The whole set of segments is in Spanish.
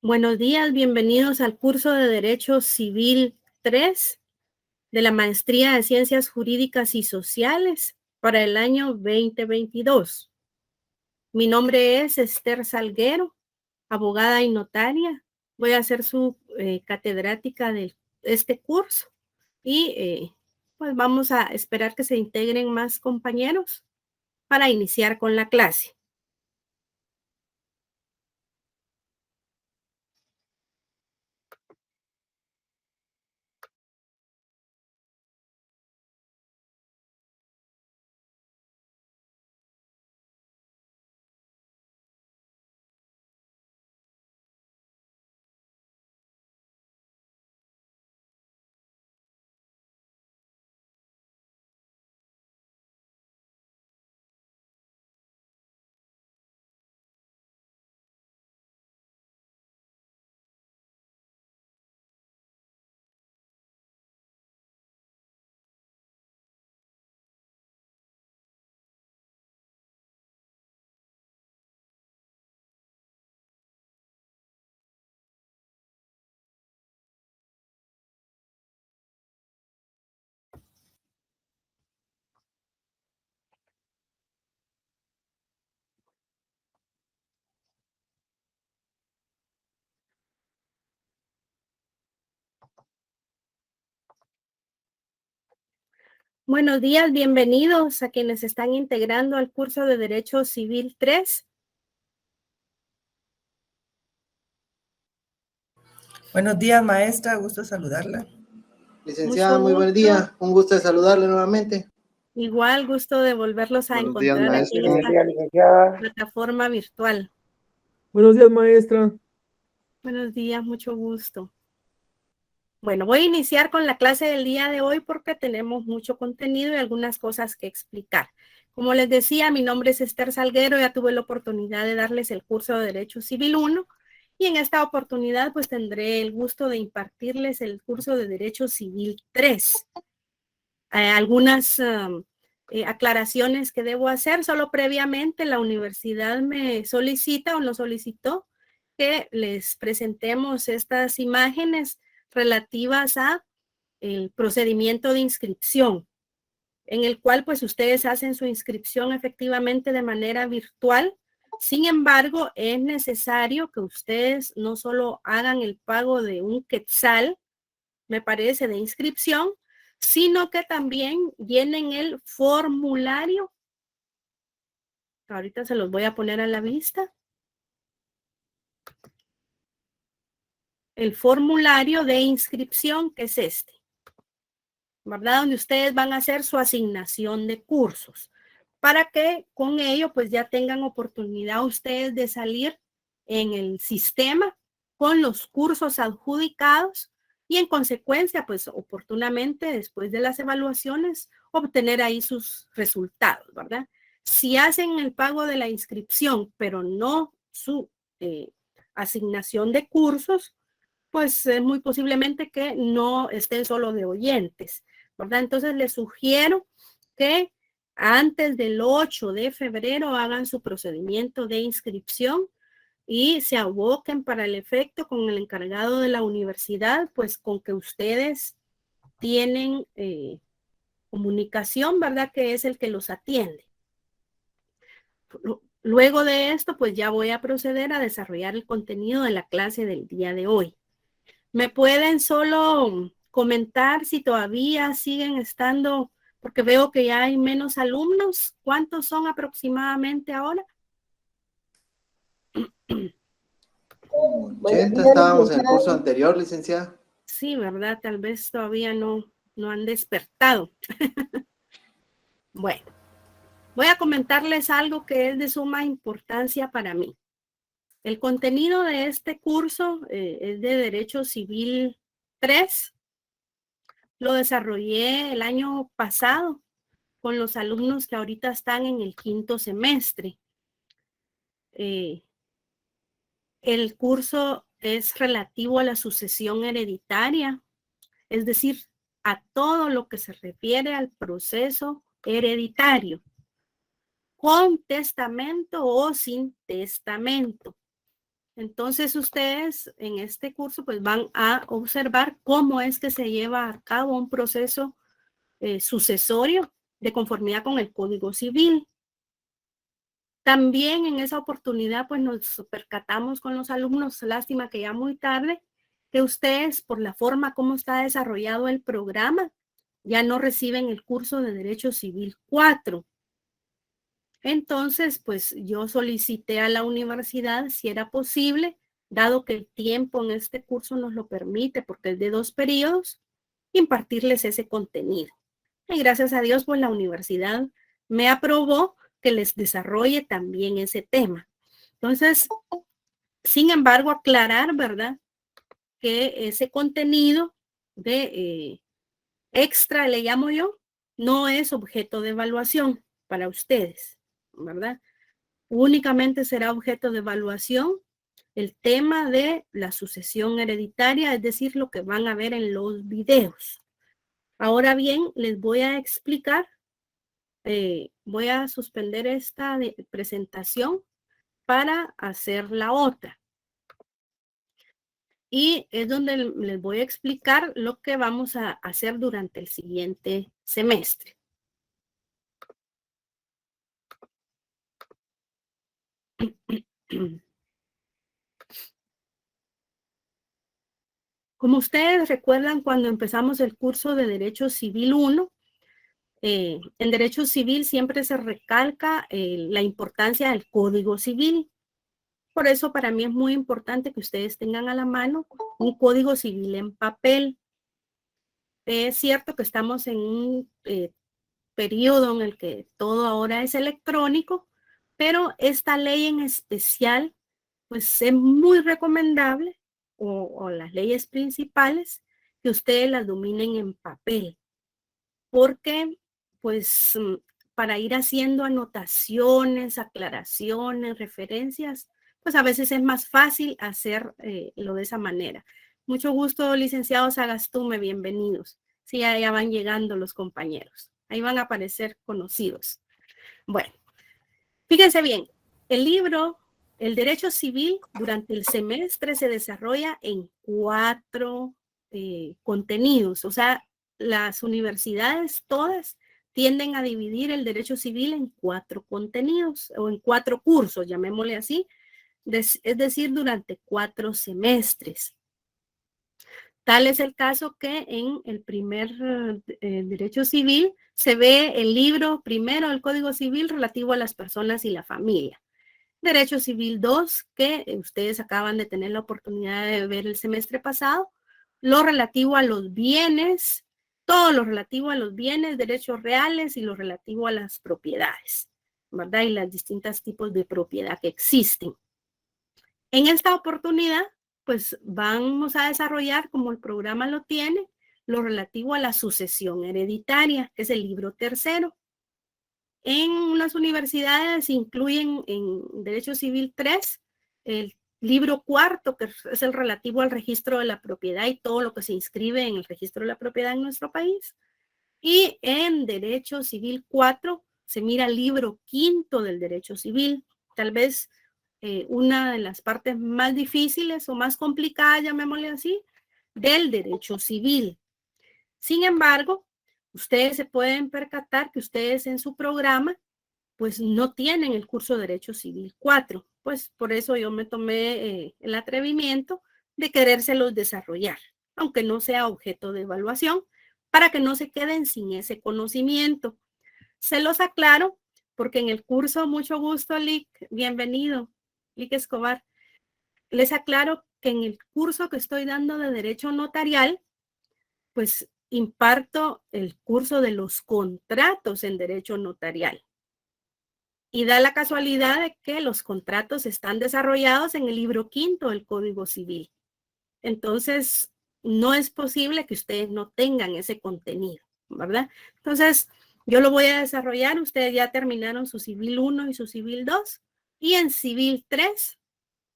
Buenos días, bienvenidos al curso de Derecho Civil 3 de la Maestría de Ciencias Jurídicas y Sociales para el año 2022. Mi nombre es Esther Salguero, abogada y notaria. Voy a ser su catedrática de este curso y pues vamos a esperar que se integren más compañeros para iniciar con la clase. Buenos días, bienvenidos a quienes están integrando al curso de Derecho Civil 3. Buenos días, maestra, gusto saludarla. Licenciada, muy buen día, un gusto de saludarle nuevamente. Igual, gusto de volverlos a Buenos días, encontrar aquí en maestro. esta plataforma virtual. Buenos días, maestra. Buenos días, mucho gusto. Bueno, voy a iniciar con la clase del día de hoy porque tenemos mucho contenido y algunas cosas que explicar. Como les decía, mi nombre es Esther Salguero, ya tuve la oportunidad de darles el curso de Derecho Civil 1 y en esta oportunidad pues tendré el gusto de impartirles el curso de Derecho Civil 3. Algunas aclaraciones que debo hacer. Solo previamente la universidad me solicita o nos solicitó que les presentemos estas imágenes relativas a el procedimiento de inscripción, en el cual pues ustedes hacen su inscripción efectivamente de manera virtual. Sin embargo, es necesario que ustedes no solo hagan el pago de un quetzal, me parece, de inscripción, sino que también llenen el formulario. Ahorita se los voy a poner a la vista. El formulario de inscripción, que es este, ¿verdad? Donde ustedes van a hacer su asignación de cursos, para que con ello pues ya tengan oportunidad ustedes de salir en el sistema con los cursos adjudicados y en consecuencia pues oportunamente después de las evaluaciones obtener ahí sus resultados, ¿verdad? Si hacen el pago de la inscripción pero no su asignación de cursos, pues muy posiblemente que no estén solo de oyentes, ¿verdad? Entonces les sugiero que antes del 8 de febrero hagan su procedimiento de inscripción y se aboquen para el efecto con el encargado de la universidad, pues con que ustedes tienen comunicación, ¿verdad? Que es el que los atiende. Luego de esto, pues ya voy a proceder a desarrollar el contenido de la clase del día de hoy. ¿Me pueden solo comentar si todavía siguen estando, porque veo que ya hay menos alumnos? ¿Cuántos son aproximadamente ahora? 80, estábamos en el curso anterior, licenciada. Sí, ¿verdad? Tal vez todavía no han despertado. Bueno, voy a comentarles algo que es de suma importancia para mí. El contenido de este curso es de Derecho Civil 3. Lo desarrollé el año pasado con los alumnos que ahorita están en el 5º semestre. El curso es relativo a la sucesión hereditaria, es decir, a todo lo que se refiere al proceso hereditario, con testamento o sin testamento. Entonces ustedes en este curso pues van a observar cómo es que se lleva a cabo un proceso sucesorio de conformidad con el Código Civil. También en esa oportunidad pues nos percatamos con los alumnos, lástima que ya muy tarde, que ustedes por la forma como está desarrollado el programa ya no reciben el curso de Derecho Civil 4. Entonces, pues yo solicité a la universidad si era posible, dado que el tiempo en este curso nos lo permite, porque es de 2 periodos, impartirles ese contenido. Y gracias a Dios, pues la universidad me aprobó que les desarrolle también ese tema. Entonces, sin embargo, aclarar, ¿verdad? Que ese contenido de extra, le llamo yo, no es objeto de evaluación para ustedes, ¿verdad? Únicamente será objeto de evaluación el tema de la sucesión hereditaria, es decir, lo que van a ver en los videos. Ahora bien, les voy a explicar, voy a suspender esta presentación para hacer la otra. Y es donde les voy a explicar lo que vamos a hacer durante el siguiente semestre. Como ustedes recuerdan, cuando empezamos el curso de Derecho Civil 1, en Derecho Civil siempre se recalca la importancia del Código Civil. Por eso para mí es muy importante que ustedes tengan a la mano un Código Civil en papel. Es cierto que estamos en un periodo en el que todo ahora es electrónico, pero esta ley en especial, pues es muy recomendable, o las leyes principales, que ustedes las dominen en papel, porque pues para ir haciendo anotaciones, aclaraciones, referencias, pues a veces es más fácil hacerlo de esa manera. Mucho gusto, licenciado Sagastume, bienvenidos. Sí, ya van llegando los compañeros. Ahí van a aparecer conocidos. Bueno, fíjense bien, el libro, el Derecho Civil, durante el semestre se desarrolla en 4 contenidos. O sea, las universidades todas tienden a dividir el Derecho Civil en 4 contenidos o en 4 cursos, llamémosle así, es decir, durante 4 semestres. Tal es el caso que en el primer Derecho Civil se ve el libro primero del Código Civil relativo a las personas y la familia. Derecho Civil 2, que ustedes acaban de tener la oportunidad de ver el semestre pasado, lo relativo a los bienes, todo lo relativo a los bienes, derechos reales y lo relativo a las propiedades, ¿verdad? Y los distintos tipos de propiedad que existen. En esta oportunidad, pues vamos a desarrollar, como el programa lo tiene, lo relativo a la sucesión hereditaria, que es el libro tercero. En las universidades incluyen en Derecho Civil 3, el libro cuarto, que es el relativo al registro de la propiedad y todo lo que se inscribe en el registro de la propiedad en nuestro país. Y en Derecho Civil 4 se mira el libro quinto del Derecho Civil, tal vez una de las partes más difíciles o más complicadas, llamémosle así, del Derecho Civil. Sin embargo, ustedes se pueden percatar que ustedes en su programa pues no tienen el curso de Derecho Civil 4. Pues por eso yo me tomé el atrevimiento de querérselos desarrollar, aunque no sea objeto de evaluación, para que no se queden sin ese conocimiento. Se los aclaro porque en el curso, mucho gusto, Lick, bienvenido, Lick Escobar. Les aclaro que en el curso que estoy dando de Derecho Notarial, pues imparto el curso de los contratos en Derecho Notarial. Y da la casualidad de que los contratos están desarrollados en el libro quinto del Código Civil. Entonces, no es posible que ustedes no tengan ese contenido, ¿verdad? Entonces, yo lo voy a desarrollar. Ustedes ya terminaron su Civil 1 y su Civil 2. Y en Civil 3,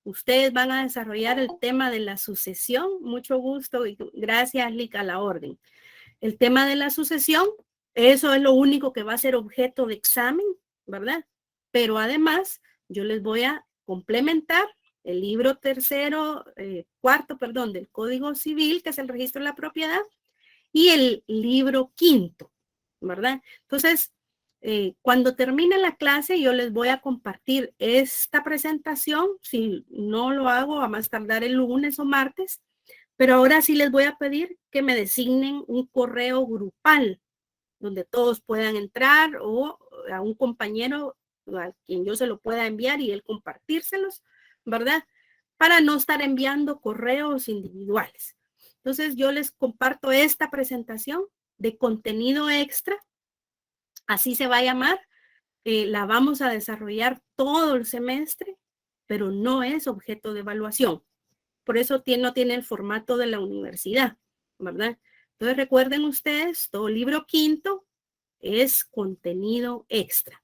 ustedes van a desarrollar el tema de la sucesión. Mucho gusto y gracias, Lica, a la orden. El tema de la sucesión, eso es lo único que va a ser objeto de examen, ¿verdad? Pero además, yo les voy a complementar el libro cuarto, del Código Civil, que es el registro de la propiedad, y el libro quinto, ¿verdad? Entonces, cuando termine la clase, yo les voy a compartir esta presentación. Si no lo hago, a más tardar el lunes o martes, pero ahora sí les voy a pedir que me designen un correo grupal donde todos puedan entrar, o a un compañero a quien yo se lo pueda enviar y él compartírselos, ¿verdad? Para no estar enviando correos individuales. Entonces yo les comparto esta presentación de contenido extra, así se va a llamar. La vamos a desarrollar todo el semestre, pero no es objeto de evaluación. Por eso no tiene el formato de la universidad, ¿verdad? Entonces recuerden ustedes, todo libro quinto es contenido extra.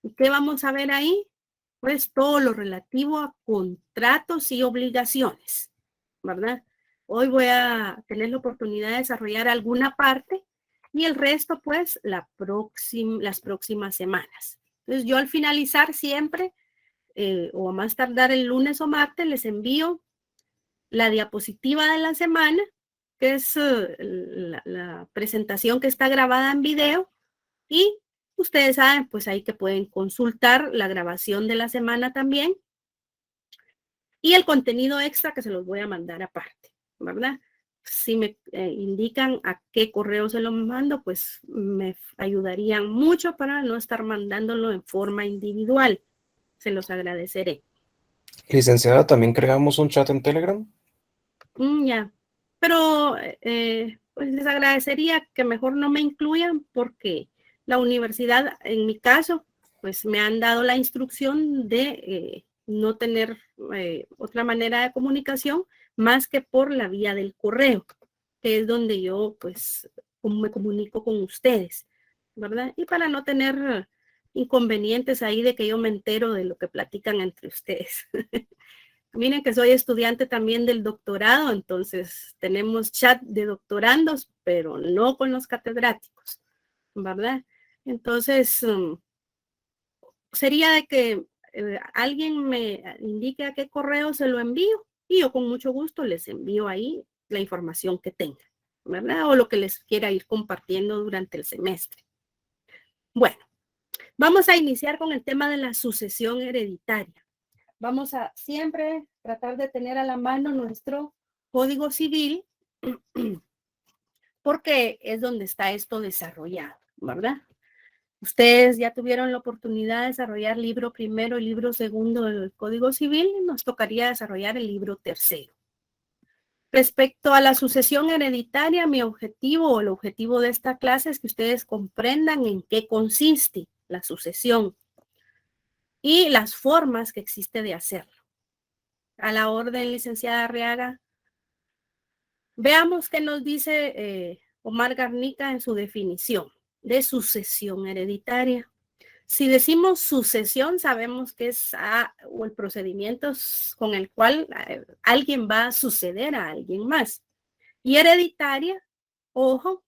¿Y qué vamos a ver ahí? Pues todo lo relativo a contratos y obligaciones, ¿verdad? Hoy voy a tener la oportunidad de desarrollar alguna parte y el resto, pues, las próximas semanas. Entonces, yo al finalizar siempre, o a más tardar el lunes o martes, les envío la diapositiva de la semana, que es la presentación que está grabada en video, y ustedes saben, pues ahí que pueden consultar la grabación de la semana también, y el contenido extra que se los voy a mandar aparte, ¿verdad? Si me indican a qué correo se lo mando, pues me ayudarían mucho para no estar mandándolo en forma individual. Se los agradeceré. Licenciada, ¿también creamos un chat en Telegram? Ya, pero pues les agradecería que mejor no me incluyan, porque la universidad, en mi caso, pues me han dado la instrucción de no tener otra manera de comunicación más que por la vía del correo, que es donde yo pues me comunico con ustedes, ¿verdad? Y para no tener inconvenientes ahí de que yo me entero de lo que platican entre ustedes. Miren que soy estudiante también del doctorado, entonces tenemos chat de doctorandos, pero no con los catedráticos, ¿verdad? Entonces, sería de que alguien me indique a qué correo se lo envío y yo con mucho gusto les envío ahí la información que tenga, ¿verdad? O lo que les quiera ir compartiendo durante el semestre. Bueno, vamos a iniciar con el tema de la sucesión hereditaria. Vamos a siempre tratar de tener a la mano nuestro Código Civil, porque es donde está esto desarrollado, ¿verdad? Ustedes ya tuvieron la oportunidad de desarrollar libro primero y libro segundo del Código Civil, y nos tocaría desarrollar el libro tercero. Respecto a la sucesión hereditaria, mi objetivo o el objetivo de esta clase es que ustedes comprendan en qué consiste la sucesión y las formas que existe de hacerlo. A la orden, licenciada Arriaga. Veamos qué nos dice Omar Garnica en su definición de sucesión hereditaria. Si decimos sucesión, sabemos que es o el procedimiento con el cual alguien va a suceder a alguien más. Y hereditaria, ojo,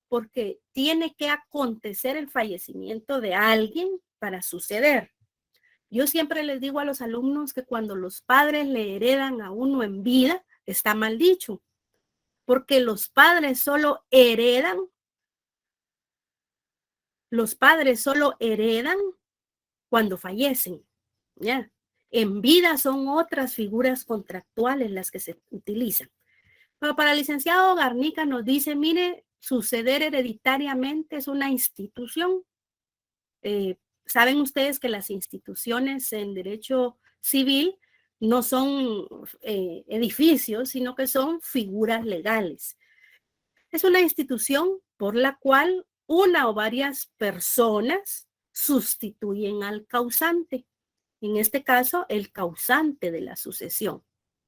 porque tiene que acontecer el fallecimiento de alguien para suceder. Yo siempre les digo a los alumnos que cuando los padres le heredan a uno en vida, está mal dicho, porque los padres solo heredan cuando fallecen, ¿ya? En vida son otras figuras contractuales las que se utilizan. Pero para el licenciado Garnica nos dice, mire, suceder hereditariamente es una institución. Saben ustedes que las instituciones en derecho civil no son edificios, sino que son figuras legales. Es una institución por la cual una o varias personas sustituyen al causante. En este caso, el causante de la sucesión.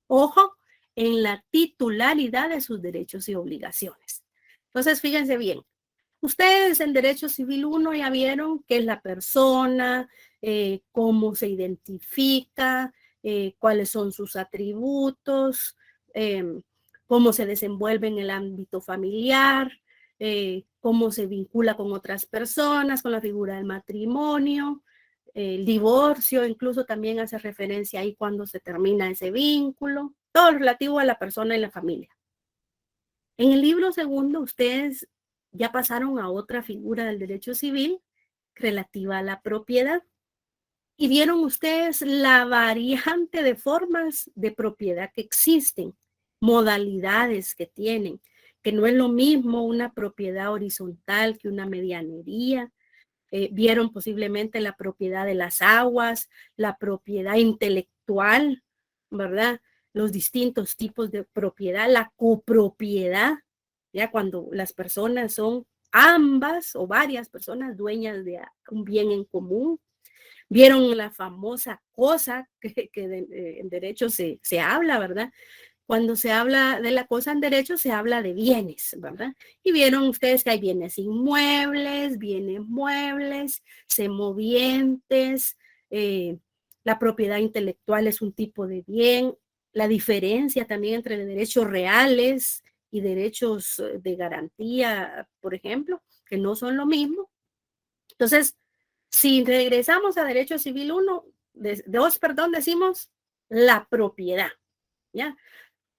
Ojo, en la titularidad de sus derechos y obligaciones. Entonces, fíjense bien. Ustedes en Derecho Civil 1 ya vieron qué es la persona, cómo se identifica, cuáles son sus atributos, cómo se desenvuelve en el ámbito familiar, cómo se vincula con otras personas, con la figura del matrimonio, El divorcio incluso también hace referencia ahí cuando se termina ese vínculo, todo relativo a la persona y la familia. En el libro segundo, ustedes ya pasaron a otra figura del derecho civil relativa a la propiedad. Y vieron ustedes la variante de formas de propiedad que existen, modalidades que tienen, que no es lo mismo una propiedad horizontal que una medianería. Vieron posiblemente la propiedad de las aguas, la propiedad intelectual, ¿verdad? Los distintos tipos de propiedad, la copropiedad, ya cuando las personas son ambas o varias personas dueñas de un bien en común. Vieron la famosa cosa que en derecho se habla, ¿verdad? Cuando se habla de la cosa en derecho, se habla de bienes, ¿verdad? Y vieron ustedes que hay bienes inmuebles, bienes muebles, semovientes, la propiedad intelectual es un tipo de bien, la diferencia también entre derechos reales y derechos de garantía, por ejemplo, que no son lo mismo. Entonces, si regresamos a Derecho Civil 1, decimos la propiedad, ¿ya?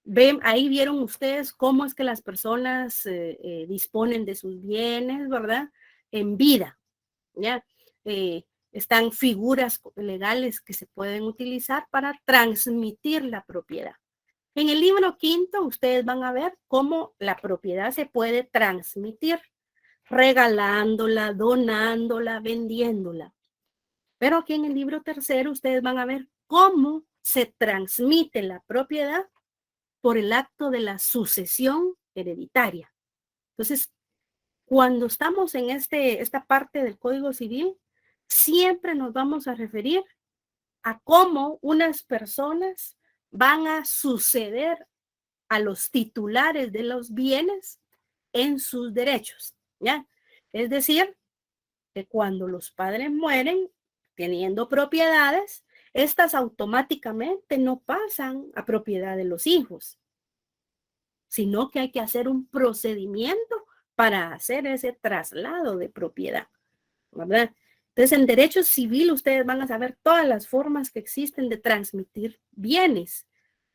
Ven, ahí vieron ustedes cómo es que las personas disponen de sus bienes, ¿verdad? En vida, ¿ya? Están figuras legales que se pueden utilizar para transmitir la propiedad. En el libro quinto, ustedes van a ver cómo la propiedad se puede transmitir, regalándola, donándola, vendiéndola. Pero aquí en el libro tercero ustedes van a ver cómo se transmite la propiedad por el acto de la sucesión hereditaria. Entonces, cuando estamos en esta parte del Código Civil, siempre nos vamos a referir a cómo unas personas van a suceder a los titulares de los bienes en sus derechos, ¿ya? Es decir, que cuando los padres mueren teniendo propiedades, estas automáticamente no pasan a propiedad de los hijos, sino que hay que hacer un procedimiento para hacer ese traslado de propiedad, ¿verdad? Entonces, en derecho civil ustedes van a saber todas las formas que existen de transmitir bienes,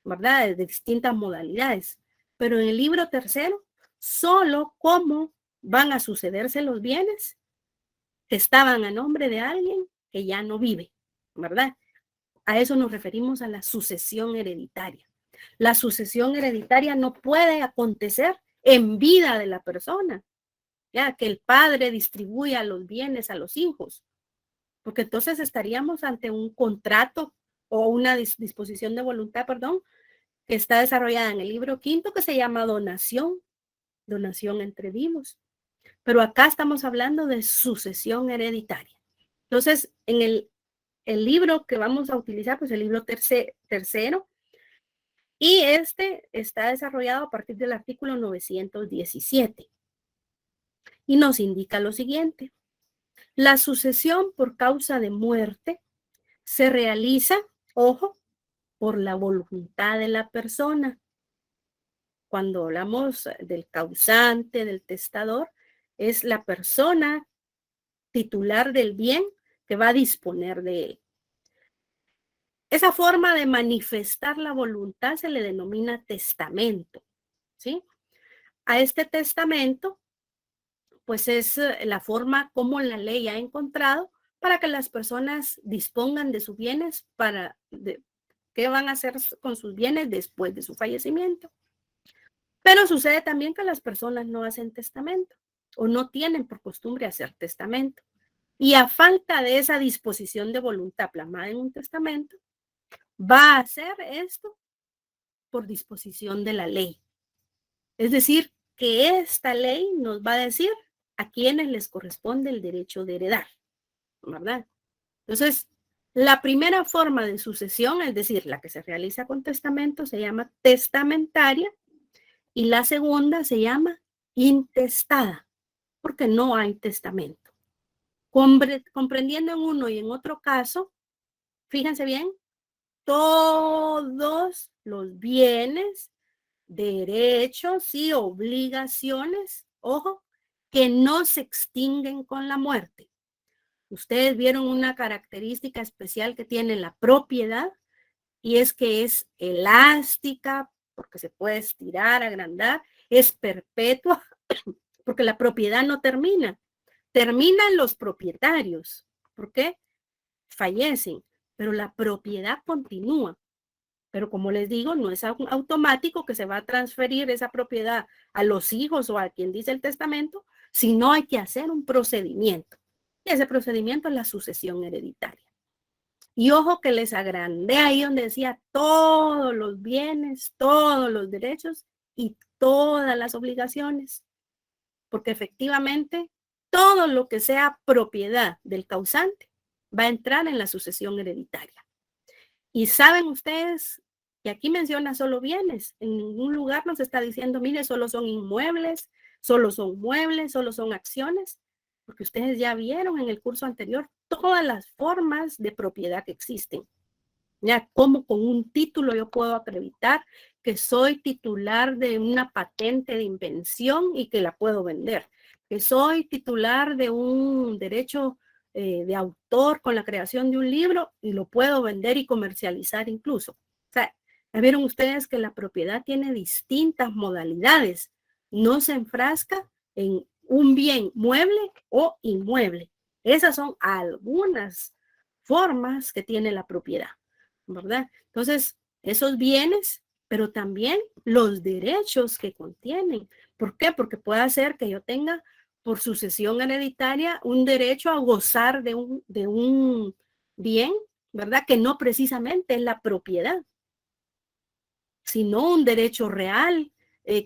¿verdad? De distintas modalidades. Pero en el libro tercero, solo cómo van a sucederse los bienes que estaban a nombre de alguien que ya no vive, ¿verdad? A eso nos referimos a la sucesión hereditaria. La sucesión hereditaria no puede acontecer en vida de la persona, ya que el padre distribuya los bienes a los hijos, porque entonces estaríamos ante un contrato o una disposición de voluntad, perdón, que está desarrollada en el libro quinto que se llama donación entre vivos. Pero acá estamos hablando de sucesión hereditaria. Entonces, en el libro que vamos a utilizar, pues el libro tercero, y este está desarrollado a partir del artículo 917. Y nos indica lo siguiente. La sucesión por causa de muerte se realiza, ojo, por la voluntad de la persona. Cuando hablamos del causante, del testador, es la persona titular del bien que va a disponer de él. Esa forma de manifestar la voluntad se le denomina testamento, ¿sí? A este testamento, pues es la forma como la ley ha encontrado para que las personas dispongan de sus bienes qué van a hacer con sus bienes después de su fallecimiento. Pero sucede también que las personas no hacen testamento o no tienen por costumbre hacer testamento. Y a falta de esa disposición de voluntad plasmada en un testamento, va a hacer esto por disposición de la ley. Es decir, que esta ley nos va a decir a quienes les corresponde el derecho de heredar, ¿verdad? Entonces, la primera forma de sucesión, es decir, la que se realiza con testamento, se llama testamentaria y la segunda se llama intestada, porque no hay testamento. Comprendiendo en uno y en otro caso, fíjense bien, todos los bienes, derechos y obligaciones, ojo, que no se extinguen con la muerte. Ustedes vieron una característica especial que tiene la propiedad, y es que es elástica, porque se puede estirar, agrandar, es perpetua, porque la propiedad no termina. Terminan los propietarios. ¿Por qué? Fallecen, pero la propiedad continúa. Pero como les digo, no es automático que se va a transferir esa propiedad a los hijos o a quien dice el testamento, sino hay que hacer un procedimiento. Y ese procedimiento es la sucesión hereditaria. Y ojo que les agrandé ahí donde decía todos los bienes, todos los derechos y todas las obligaciones. Porque efectivamente todo lo que sea propiedad del causante va a entrar en la sucesión hereditaria. Y saben ustedes que aquí menciona solo bienes. En ningún lugar nos está diciendo, mire, solo son inmuebles, solo son muebles, solo son acciones. Porque ustedes ya vieron en el curso anterior todas las formas de propiedad que existen. Ya, como con un título yo puedo acreditar que soy titular de una patente de invención y que la puedo vender. Que soy titular de un derecho de autor con la creación de un libro y lo puedo vender y comercializar incluso. O sea, ya vieron ustedes que la propiedad tiene distintas modalidades. No se enfrasca en un bien mueble o inmueble. Esas son algunas formas que tiene la propiedad, ¿verdad? Entonces, esos bienes, pero también los derechos que contienen. ¿Por qué? Porque puede ser que yo tenga por sucesión hereditaria un derecho a gozar de un bien, ¿verdad? Que no precisamente es la propiedad, sino un derecho real,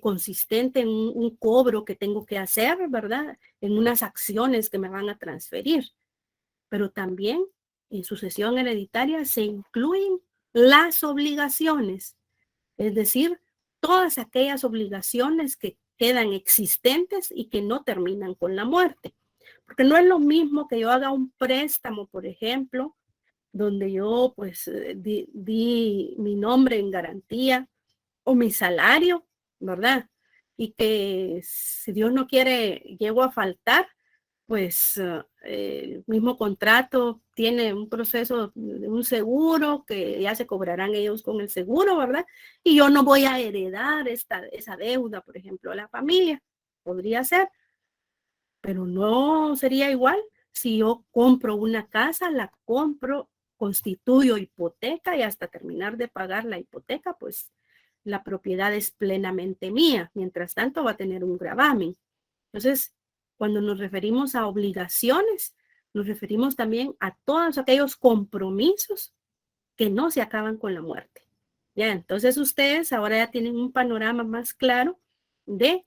consistente en un cobro que tengo que hacer, ¿verdad? En unas acciones que me van a transferir. Pero también en sucesión hereditaria se incluyen las obligaciones, es decir, todas aquellas obligaciones que quedan existentes y que no terminan con la muerte. Porque no es lo mismo que yo haga un préstamo, por ejemplo, donde yo pues di mi nombre en garantía o mi salario, ¿verdad? Y que si Dios no quiere, llego a faltar, pues el mismo contrato tiene un proceso de un seguro que ya se cobrarán ellos con el seguro, ¿verdad? Y yo no voy a heredar esa deuda, por ejemplo, a la familia. Podría ser, pero no sería igual si yo compro una casa, la compro, constituyo hipoteca y hasta terminar de pagar la hipoteca, pues la propiedad es plenamente mía. Mientras tanto va a tener un gravamen. Entonces, cuando nos referimos a obligaciones, nos referimos también a todos aquellos compromisos que no se acaban con la muerte. Ya, entonces ustedes ahora ya tienen un panorama más claro de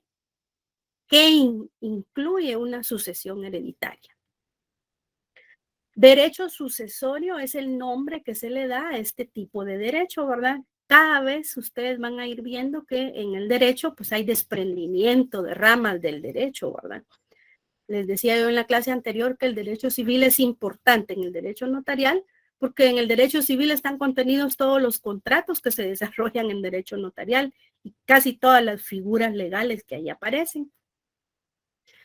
qué incluye una sucesión hereditaria. Derecho sucesorio es el nombre que se le da a este tipo de derecho, ¿verdad? Cada vez ustedes van a ir viendo que en el derecho pues hay desprendimiento de ramas del derecho, ¿verdad? Les decía yo en la clase anterior que el derecho civil es importante en el derecho notarial, porque en el derecho civil están contenidos todos los contratos que se desarrollan en derecho notarial y casi todas las figuras legales que ahí aparecen.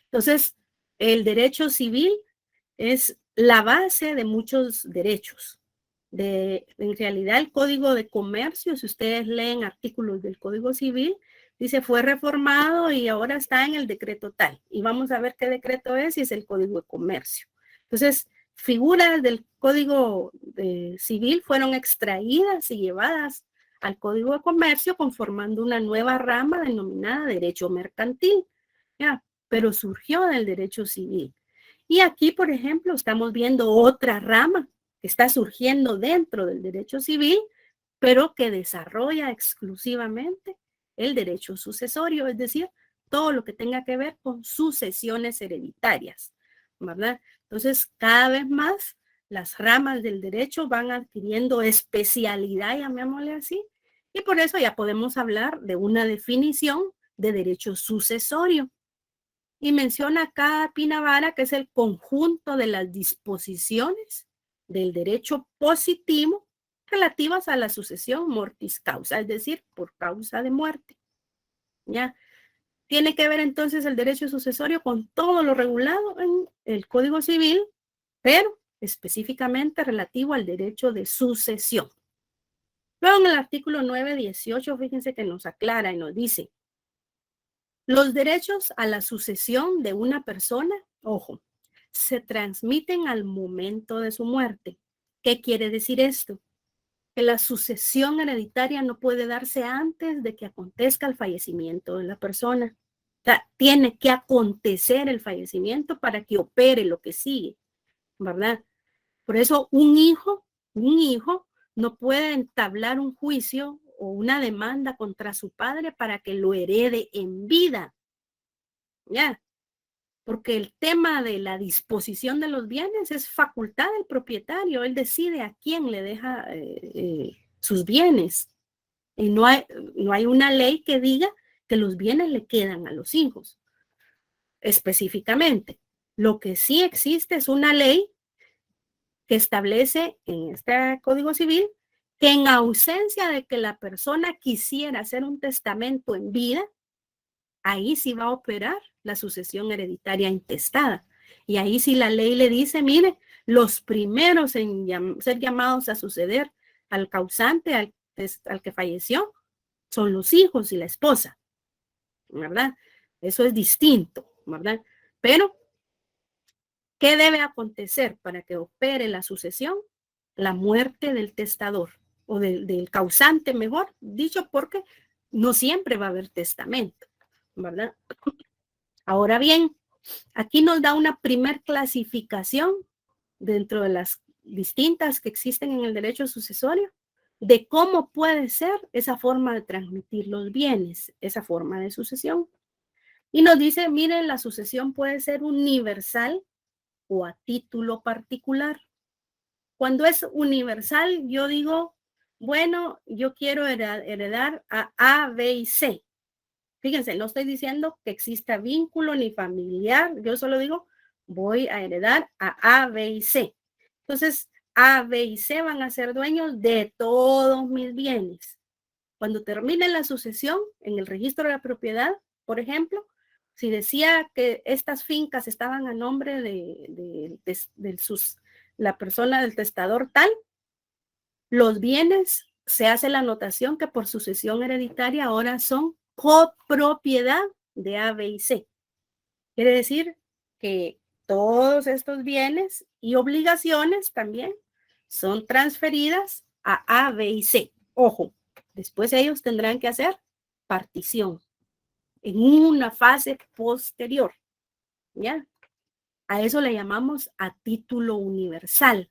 Entonces, el derecho civil es la base de muchos derechos. En realidad, el Código de Comercio, si ustedes leen artículos del Código Civil, dice fue reformado y ahora está en el decreto tal. Y vamos a ver qué decreto es y es el Código de Comercio. Entonces, figuras del Código Civil fueron extraídas y llevadas al Código de Comercio conformando una nueva rama denominada derecho mercantil. ¿Ya? Pero surgió del derecho civil. Y aquí, por ejemplo, estamos viendo otra rama que está surgiendo dentro del derecho civil, pero que desarrolla exclusivamente el derecho sucesorio, es decir, todo lo que tenga que ver con sucesiones hereditarias, ¿verdad? Entonces, cada vez más las ramas del derecho van adquiriendo especialidad, llamémosle así, y por eso ya podemos hablar de una definición de derecho sucesorio. Y menciona acá Pina Vara que es el conjunto de las disposiciones del derecho positivo relativas a la sucesión mortis causa, es decir, por causa de muerte. ¿Ya? Tiene que ver entonces el derecho sucesorio con todo lo regulado en el Código Civil pero específicamente relativo al derecho de sucesión. Luego en el artículo 918, fíjense que nos aclara y nos dice, los derechos a la sucesión de una persona, ojo, se transmiten al momento de su muerte. ¿Qué quiere decir esto? Que la sucesión hereditaria no puede darse antes de que acontezca el fallecimiento de la persona. O sea, tiene que acontecer el fallecimiento para que opere lo que sigue, ¿verdad? Por eso un hijo no puede entablar un juicio o una demanda contra su padre para que lo herede en vida. ¿Ya? Porque el tema de la disposición de los bienes es facultad del propietario. Él decide a quién le deja sus bienes. Y no hay una ley que diga que los bienes le quedan a los hijos. Específicamente. Lo que sí existe es una ley que establece en este Código Civil que en ausencia de que la persona quisiera hacer un testamento en vida, ahí sí va a operar la sucesión hereditaria intestada. Y ahí sí la ley le dice, mire, los primeros en ser llamados a suceder al causante, al que falleció, son los hijos y la esposa, ¿verdad? Eso es distinto, ¿verdad? Pero, ¿qué debe acontecer para que opere la sucesión? La muerte del testador o del causante, mejor dicho, porque no siempre va a haber testamento, ¿verdad? Ahora bien, aquí nos da una primer clasificación dentro de las distintas que existen en el derecho sucesorio de cómo puede ser esa forma de transmitir los bienes, esa forma de sucesión. Y nos dice, miren, la sucesión puede ser universal o a título particular. Cuando es universal, yo digo, bueno, yo quiero heredar a B y C. Fíjense, no estoy diciendo que exista vínculo ni familiar, yo solo digo, voy a heredar a B y C. Entonces, A, B y C van a ser dueños de todos mis bienes. Cuando termine la sucesión en el registro de la propiedad, por ejemplo, si decía que estas fincas estaban a nombre de la persona del testador tal, los bienes se hace la anotación que por sucesión hereditaria ahora son copropiedad de A, B y C. Quiere decir que todos estos bienes y obligaciones también son transferidas a B y C. Ojo, después ellos tendrán que hacer partición en una fase posterior. ¿Ya? A eso le llamamos a título universal.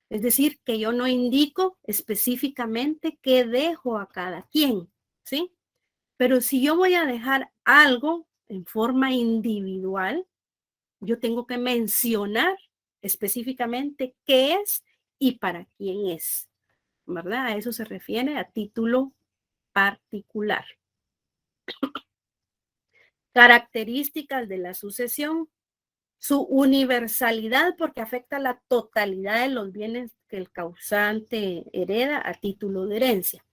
Es decir, que yo no indico específicamente qué dejo a cada quien, ¿sí? Pero si yo voy a dejar algo en forma individual, yo tengo que mencionar específicamente qué es y para quién es, ¿verdad? A eso se refiere a título particular. Características de la sucesión. Su universalidad porque afecta la totalidad de los bienes que el causante hereda a título de herencia.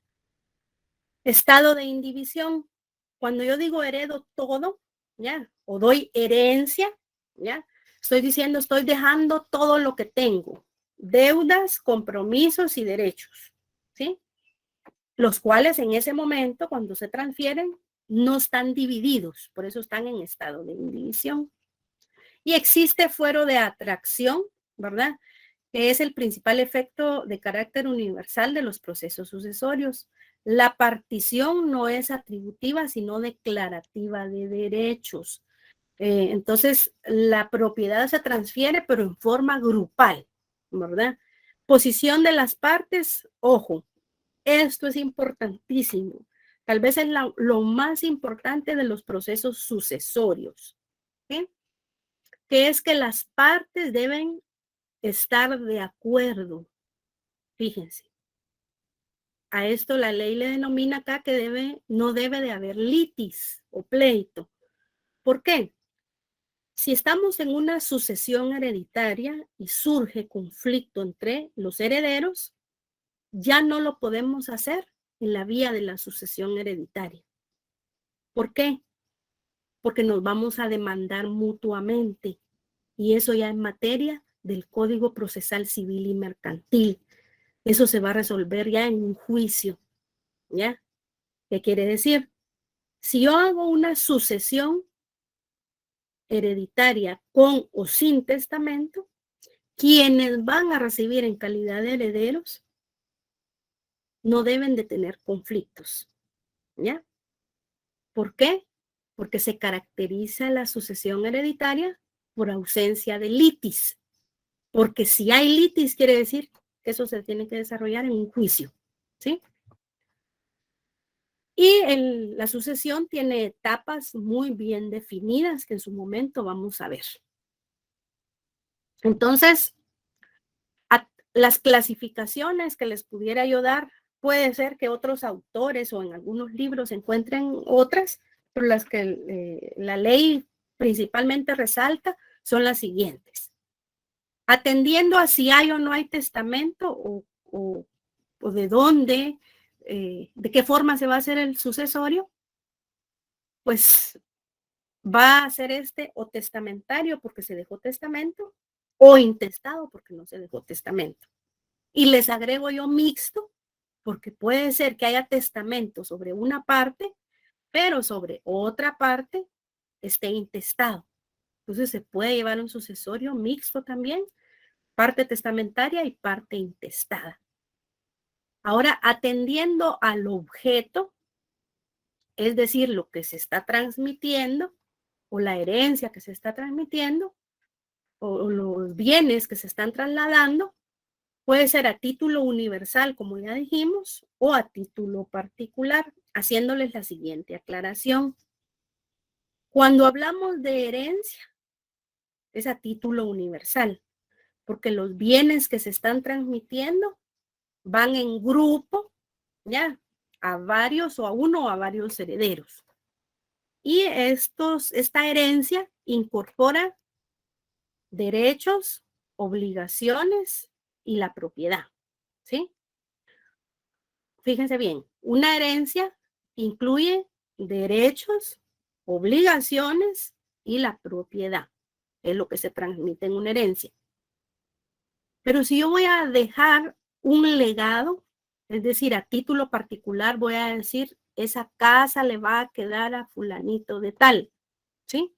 Estado de indivisión. Cuando yo digo heredo todo, ¿ya? O doy herencia, ¿ya? Estoy diciendo, estoy dejando todo lo que tengo. Deudas, compromisos y derechos, ¿sí? Los cuales en ese momento, cuando se transfieren, no están divididos. Por eso están en estado de indivisión. Y existe fuero de atracción, ¿verdad? Que es el principal efecto de carácter universal de los procesos sucesorios. La partición no es atributiva, sino declarativa de derechos. Entonces, la propiedad se transfiere, pero en forma grupal, ¿verdad? Posición de las partes, ojo, esto es importantísimo. Tal vez es lo más importante de los procesos sucesorios, ¿sí? Que es que las partes deben estar de acuerdo. Fíjense. A esto la ley le denomina acá que no debe de haber litis o pleito. ¿Por qué? Si estamos en una sucesión hereditaria y surge conflicto entre los herederos, ya no lo podemos hacer en la vía de la sucesión hereditaria. ¿Por qué? Porque nos vamos a demandar mutuamente y eso ya es materia del Código Procesal Civil y Mercantil. Eso se va a resolver ya en un juicio, ¿ya? ¿Qué quiere decir? Si yo hago una sucesión hereditaria con o sin testamento, quienes van a recibir en calidad de herederos no deben de tener conflictos, ¿ya? ¿Por qué? Porque se caracteriza la sucesión hereditaria por ausencia de litis. Porque si hay litis, quiere decir que eso se tiene que desarrollar en un juicio, ¿sí? Y la sucesión tiene etapas muy bien definidas que en su momento vamos a ver. Entonces, las clasificaciones que les pudiera yo dar, puede ser que otros autores o en algunos libros encuentren otras, pero las que la ley principalmente resalta son las siguientes. Atendiendo a si hay o no hay testamento o de dónde, de qué forma se va a hacer el sucesorio, pues va a ser o testamentario porque se dejó testamento o intestado porque no se dejó testamento. Y les agrego yo mixto porque puede ser que haya testamento sobre una parte, pero sobre otra parte esté intestado. Entonces se puede llevar un sucesorio mixto también, parte testamentaria y parte intestada. Ahora, atendiendo al objeto, es decir, lo que se está transmitiendo o la herencia que se está transmitiendo o los bienes que se están trasladando, puede ser a título universal, como ya dijimos, o a título particular, haciéndoles la siguiente aclaración. Cuando hablamos de herencia, es a título universal, porque los bienes que se están transmitiendo van en grupo, ya, a varios o a uno o a varios herederos. Y esta herencia incorpora derechos, obligaciones y la propiedad, ¿sí? Fíjense bien, una herencia incluye derechos, obligaciones y la propiedad. Es lo que se transmite en una herencia. Pero si yo voy a dejar un legado, es decir, a título particular voy a decir, esa casa le va a quedar a fulanito de tal, ¿sí?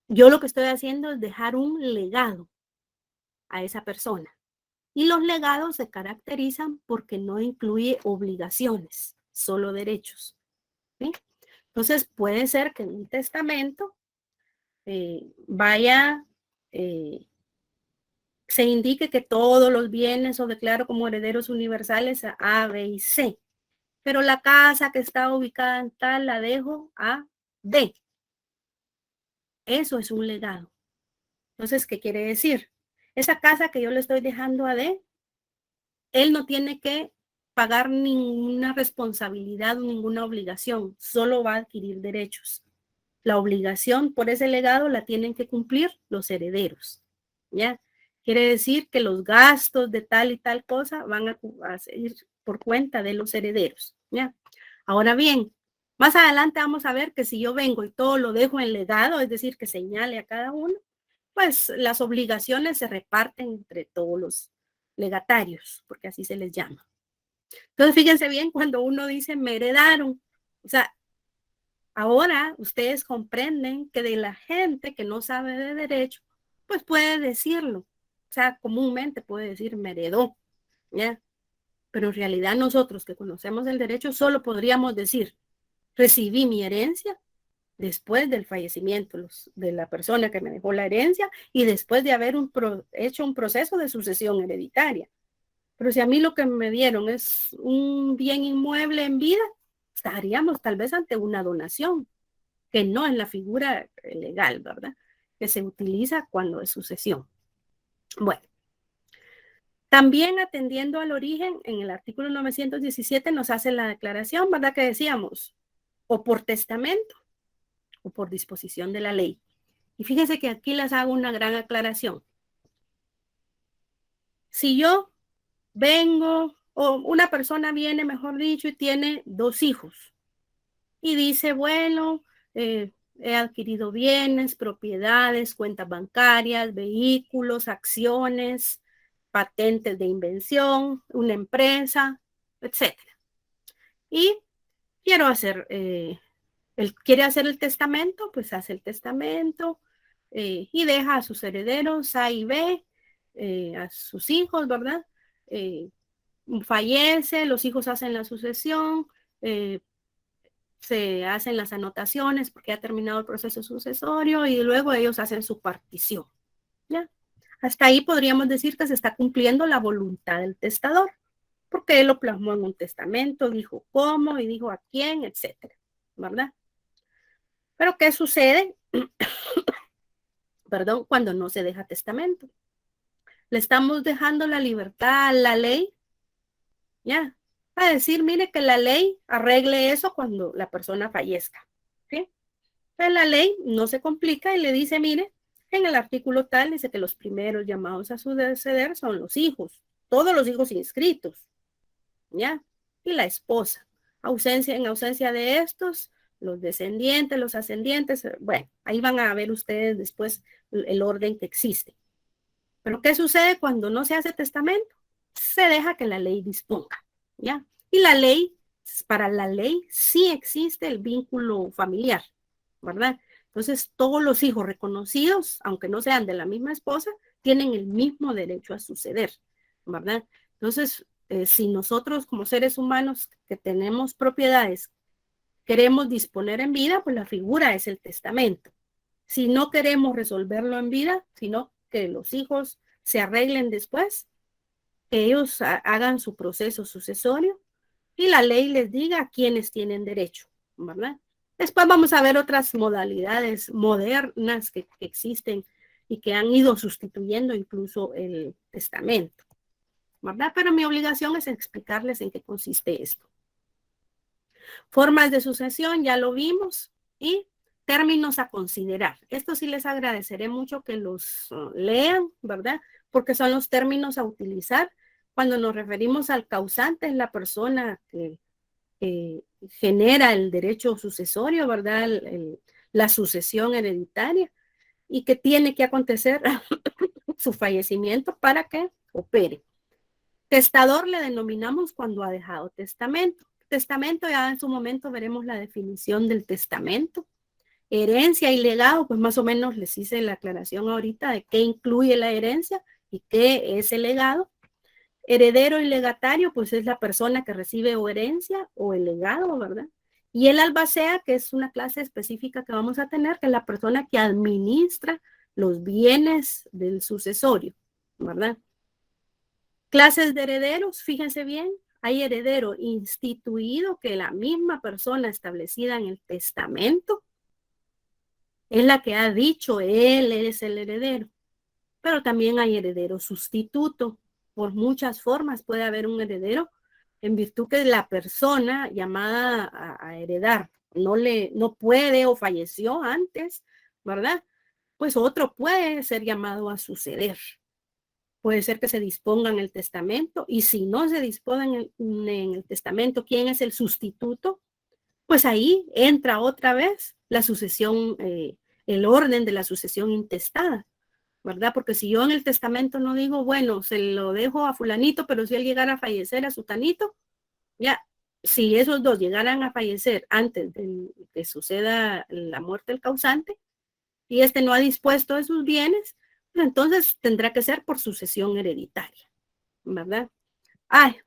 Yo lo que estoy haciendo es dejar un legado a esa persona. Y los legados se caracterizan porque no incluye obligaciones, solo derechos, ¿sí? Entonces puede ser que en un testamento se indique que todos los bienes o declaro como herederos universales a B y C, pero la casa que está ubicada en tal la dejo a D. Eso es un legado. Entonces, ¿qué quiere decir? Esa casa que yo le estoy dejando a D, él no tiene que pagar ninguna responsabilidad o ninguna obligación, solo va a adquirir derechos. La obligación por ese legado la tienen que cumplir los herederos, ¿ya? Quiere decir que los gastos de tal y tal cosa van a ir por cuenta de los herederos, ¿ya? Ahora bien, más adelante vamos a ver que si yo vengo y todo lo dejo en legado, es decir, que señale a cada uno, pues las obligaciones se reparten entre todos los legatarios, porque así se les llama. Entonces, fíjense bien cuando uno dice me heredaron, o sea, ahora ustedes comprenden que de la gente que no sabe de derecho, pues puede decirlo. O sea, comúnmente puede decir me heredó, ¿ya? Pero en realidad nosotros que conocemos el derecho solo podríamos decir recibí mi herencia después del fallecimiento de la persona que me dejó la herencia y después de haber hecho un proceso de sucesión hereditaria. Pero si a mí lo que me dieron es un bien inmueble en vida, estaríamos tal vez ante una donación, que no es la figura legal, ¿verdad? Que se utiliza cuando es sucesión. Bueno, también atendiendo al origen, en el artículo 917 nos hace la declaración, ¿verdad? Que decíamos, o por testamento o por disposición de la ley. Y fíjense que aquí les hago una gran aclaración. Si yo vengo, o una persona viene, mejor dicho, y tiene 2 hijos, y dice, bueno, he adquirido bienes, propiedades, cuentas bancarias, vehículos, acciones, patentes de invención, una empresa, etc. Y quiero hacer, quiere hacer el testamento, pues hace el testamento y deja a sus herederos A y B, a sus hijos, ¿verdad? Fallece, los hijos hacen la sucesión, se hacen las anotaciones porque ha terminado el proceso sucesorio y luego ellos hacen su partición, ¿ya? Hasta ahí podríamos decir que se está cumpliendo la voluntad del testador, porque él lo plasmó en un testamento, dijo cómo y dijo a quién, etcétera, ¿verdad? Pero ¿qué sucede? Perdón, cuando no se deja testamento. Le estamos dejando la libertad a la ley, ¿ya? A decir, mire, que la ley arregle eso cuando la persona fallezca, ¿sí? Pero la ley no se complica y le dice, mire, en el artículo tal dice que los primeros llamados a suceder son los hijos, todos los hijos inscritos, ¿ya? Y la esposa. En ausencia de estos, los descendientes, los ascendientes, bueno, ahí van a ver ustedes después el orden que existe. Pero ¿qué sucede cuando no se hace testamento? Se deja que la ley disponga, ¿ya? Y la ley, para la ley sí existe el vínculo familiar, ¿verdad? Entonces, todos los hijos reconocidos, aunque no sean de la misma esposa, tienen el mismo derecho a suceder, ¿verdad? Entonces, si nosotros como seres humanos que tenemos propiedades queremos disponer en vida, pues la figura es el testamento. Si no queremos resolverlo en vida, sino que los hijos se arreglen después, que ellos hagan su proceso sucesorio y la ley les diga a quienes tienen derecho, ¿verdad? Después vamos a ver otras modalidades modernas que existen y que han ido sustituyendo incluso el testamento, ¿verdad? Pero mi obligación es explicarles en qué consiste esto. Formas de sucesión, ya lo vimos, y términos a considerar. Esto sí les agradeceré mucho que los lean, ¿verdad? Porque son los términos a utilizar cuando nos referimos al causante, es la persona que genera el derecho sucesorio, ¿verdad? La sucesión hereditaria, y que tiene que acontecer su fallecimiento para que opere. Testador le denominamos cuando ha dejado testamento. Testamento, ya en su momento veremos la definición del testamento. Herencia y legado, pues más o menos les hice la aclaración ahorita de qué incluye la herencia y qué es el legado. Heredero y legatario, pues es la persona que recibe o herencia o el legado, ¿verdad? Y el albacea, que es una clase específica que vamos a tener, que es la persona que administra los bienes del sucesorio, ¿verdad? Clases de herederos, fíjense bien, hay heredero instituido, que la misma persona establecida en el testamento es la que ha dicho él es el heredero. Pero también hay heredero sustituto. Por muchas formas puede haber un heredero en virtud que la persona llamada a heredar no puede o falleció antes, ¿verdad? Pues otro puede ser llamado a suceder. Puede ser que se disponga en el testamento, y si no se dispone en el testamento, ¿quién es el sustituto? Pues ahí entra otra vez la sucesión, el orden de la sucesión intestada, ¿verdad? Porque si yo en el testamento no digo, bueno, se lo dejo a fulanito, pero si él llegara a fallecer a sutanito, ya, si esos dos llegaran a fallecer antes de que suceda la muerte del causante, y este no ha dispuesto de sus bienes, pues entonces tendrá que ser por sucesión hereditaria, ¿verdad?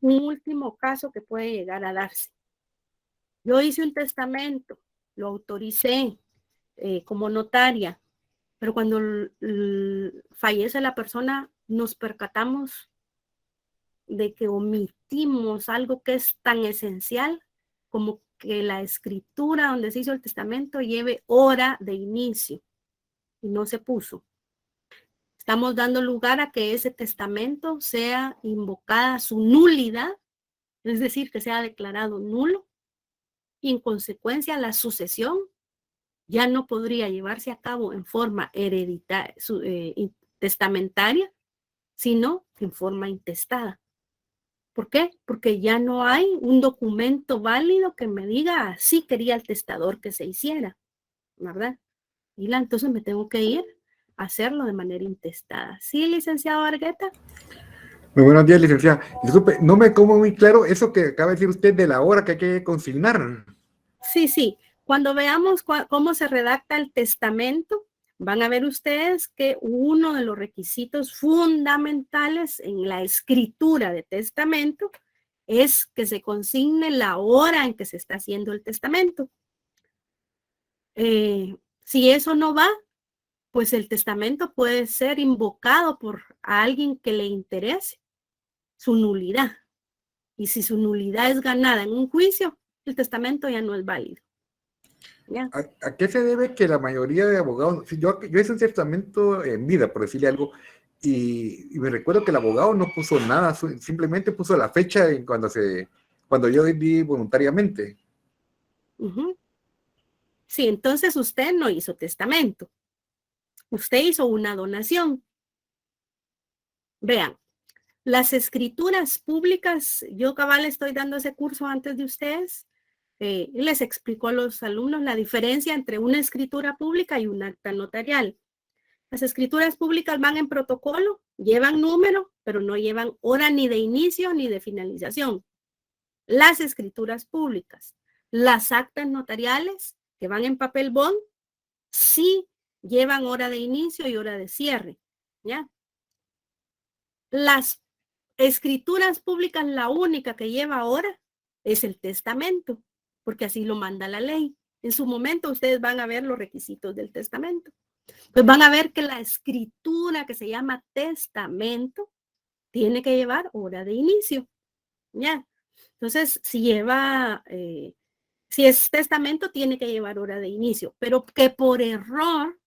Un último caso que puede llegar a darse. Yo hice un testamento, lo autoricé como notaria, pero cuando fallece la persona nos percatamos de que omitimos algo que es tan esencial como que la escritura donde se hizo el testamento lleve hora de inicio, y no se puso. Estamos dando lugar a que ese testamento sea invocada su nulidad, es decir, que sea declarado nulo, y en consecuencia la sucesión ya no podría llevarse a cabo en forma hereditaria, testamentaria, sino en forma intestada. ¿Por qué? Porque ya no hay un documento válido que me diga así quería el testador que se hiciera, ¿verdad? Y entonces me tengo que ir a hacerlo de manera intestada. ¿Sí, licenciado Argueta? Muy buenos días, licenciada. Disculpe, no me como muy claro eso que acaba de decir usted de la hora que hay que consignar. Sí. Cuando veamos cómo se redacta el testamento, van a ver ustedes que uno de los requisitos fundamentales en la escritura de testamento es que se consigne la hora en que se está haciendo el testamento. Si eso no va, pues el testamento puede ser invocado por alguien que le interese su nulidad. Y si su nulidad es ganada en un juicio, el testamento ya no es válido. ¿Ya? ¿A qué se debe que la mayoría de abogados, si yo hice un testamento en vida, por decirle algo, y me recuerdo que el abogado no puso nada, simplemente puso la fecha en cuando yo di voluntariamente? Sí, entonces usted no hizo testamento. Usted hizo una donación. Vean, las escrituras públicas, yo cabal estoy dando ese curso antes de ustedes, les explico a los alumnos la diferencia entre una escritura pública y un acta notarial. Las escrituras públicas van en protocolo, llevan número, pero no llevan hora ni de inicio ni de finalización. Las escrituras públicas, las actas notariales que van en papel bond, sí llevan hora de inicio y hora de cierre, ¿ya? Las escrituras públicas, la única que lleva ahora es el testamento, porque así lo manda la ley. En su momento ustedes van a ver los requisitos del testamento. Pues van a ver que la escritura que se llama testamento tiene que llevar hora de inicio, ¿ya? Entonces, si es testamento, tiene que llevar hora de inicio, pero que por error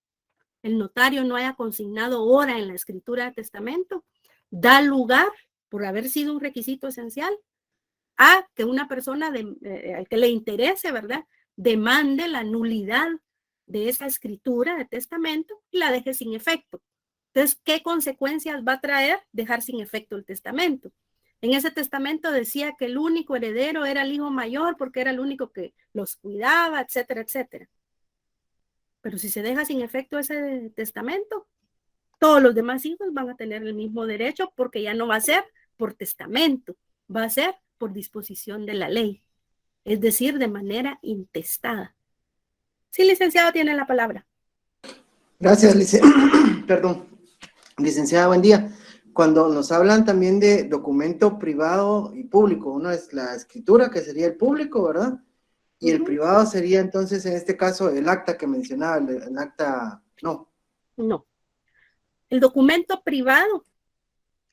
el notario no haya consignado hora en la escritura de testamento, da lugar, por haber sido un requisito esencial, a que una persona al que le interese, ¿verdad?, demande la nulidad de esa escritura de testamento y la deje sin efecto. Entonces, ¿qué consecuencias va a traer dejar sin efecto el testamento? En ese testamento decía que el único heredero era el hijo mayor porque era el único que los cuidaba, etcétera, etcétera. Pero si se deja sin efecto ese testamento, todos los demás hijos van a tener el mismo derecho porque ya no va a ser por testamento, va a ser por disposición de la ley, es decir, de manera intestada. Sí, licenciado, tiene la palabra. Gracias, perdón. Licenciada, buen día. Cuando nos hablan también de documento privado y público, uno es la escritura, que sería el público, ¿verdad? Y el privado sería entonces, en este caso, el acta que mencionaba, el acta, no. No. El documento privado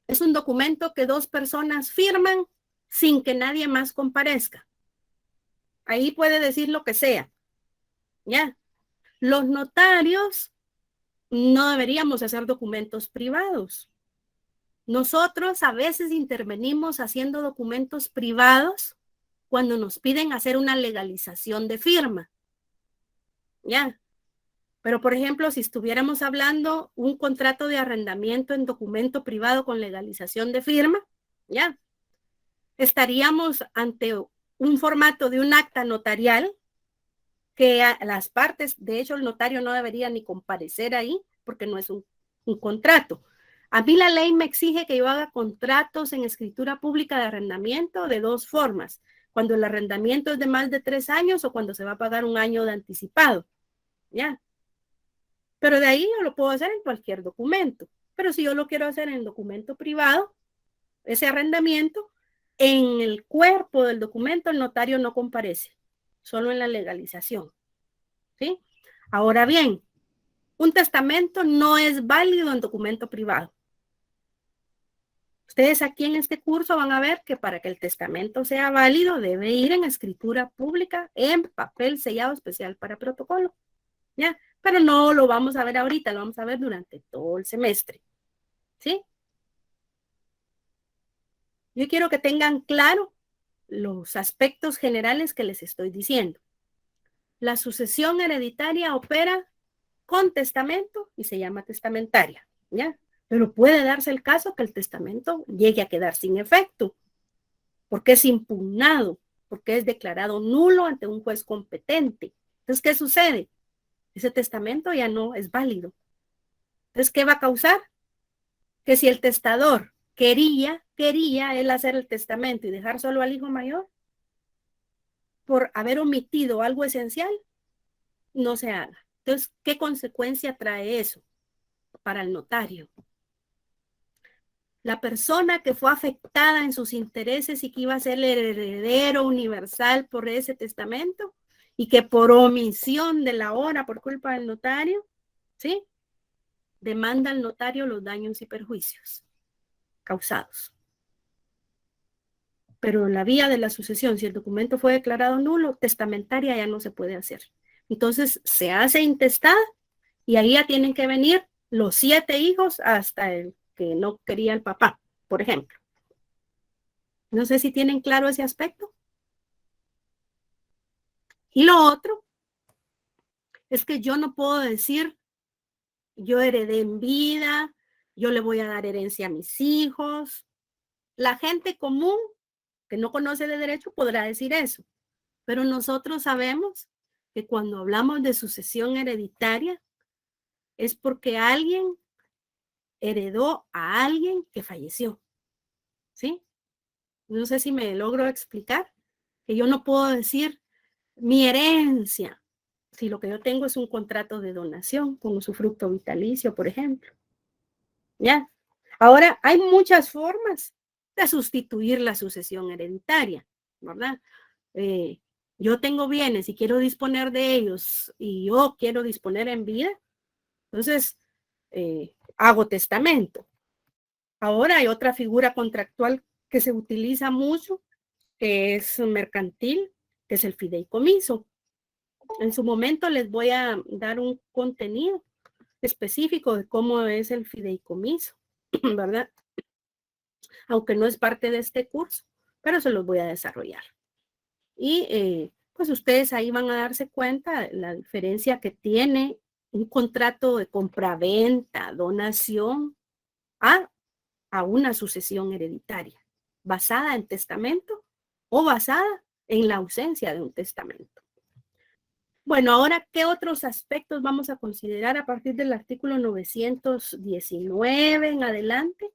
es un documento que dos personas firman sin que nadie más comparezca. Ahí puede decir lo que sea. ¿Ya? Los notarios no deberíamos hacer documentos privados. Nosotros a veces intervenimos haciendo documentos privados cuando nos piden hacer una legalización de firma. ¿Ya? Pero, por ejemplo, si estuviéramos hablando un contrato de arrendamiento en documento privado con legalización de firma, ¿ya? Estaríamos ante un formato de un acta notarial que a las partes, de hecho, el notario no debería ni comparecer ahí porque no es un contrato. A mí la ley me exige que yo haga contratos en escritura pública de arrendamiento de dos formas, cuando el arrendamiento es de más de 3 años o cuando se va a pagar un año de anticipado, ¿ya? Pero de ahí yo lo puedo hacer en cualquier documento. Pero si yo lo quiero hacer en documento privado, ese arrendamiento, en el cuerpo del documento el notario no comparece, solo en la legalización. ¿Sí? Ahora bien, un testamento no es válido en documento privado. Ustedes aquí en este curso van a ver que para que el testamento sea válido debe ir en escritura pública en papel sellado especial para protocolo. ¿Ya? Pero no lo vamos a ver ahorita, lo vamos a ver durante todo el semestre. ¿Sí? Yo quiero que tengan claro los aspectos generales que les estoy diciendo. La sucesión hereditaria opera con testamento y se llama testamentaria, ¿ya? Pero puede darse el caso que el testamento llegue a quedar sin efecto, porque es impugnado, porque es declarado nulo ante un juez competente. Entonces, ¿qué sucede? ese testamento ya no es válido. Entonces, ¿qué va a causar? Que si el testador quería él hacer el testamento y dejar solo al hijo mayor, por haber omitido algo esencial, no se haga. Entonces, ¿qué consecuencia trae eso para el notario? La persona que fue afectada en sus intereses y que iba a ser el heredero universal por ese testamento y que por omisión de la hora, por culpa del notario, ¿sí?, demanda al notario los daños y perjuicios causados. Pero la vía de la sucesión, si el documento fue declarado nulo, testamentaria ya no se puede hacer. Entonces se hace intestada y ahí ya tienen que venir los 7 hijos hasta el que no quería el papá, por ejemplo. No sé si tienen claro ese aspecto. Y lo otro es que yo no puedo decir, yo heredé en vida, yo le voy a dar herencia a mis hijos. La gente común que no conoce de derecho podrá decir eso, pero nosotros sabemos que cuando hablamos de sucesión hereditaria es porque alguien heredó a alguien que falleció, ¿sí? No sé si me logro explicar, que yo no puedo decir mi herencia, si lo que yo tengo es un contrato de donación con usufructo vitalicio, por ejemplo. ¿Ya? Ahora, hay muchas formas de sustituir la sucesión hereditaria, ¿verdad? Yo tengo bienes y quiero disponer de ellos y yo quiero disponer en vida, entonces hago testamento. Ahora hay otra figura contractual que se utiliza mucho, que es mercantil, que es el fideicomiso. En su momento les voy a dar un contenido específico de cómo es el fideicomiso, ¿verdad? Aunque no es parte de este curso, pero se los voy a desarrollar. Y pues ustedes ahí van a darse cuenta de la diferencia que tiene un contrato de compraventa, donación, a una sucesión hereditaria, basada en testamento o basada en la ausencia de un testamento. Bueno, ahora, ¿qué otros aspectos vamos a considerar a partir del artículo 919 en adelante?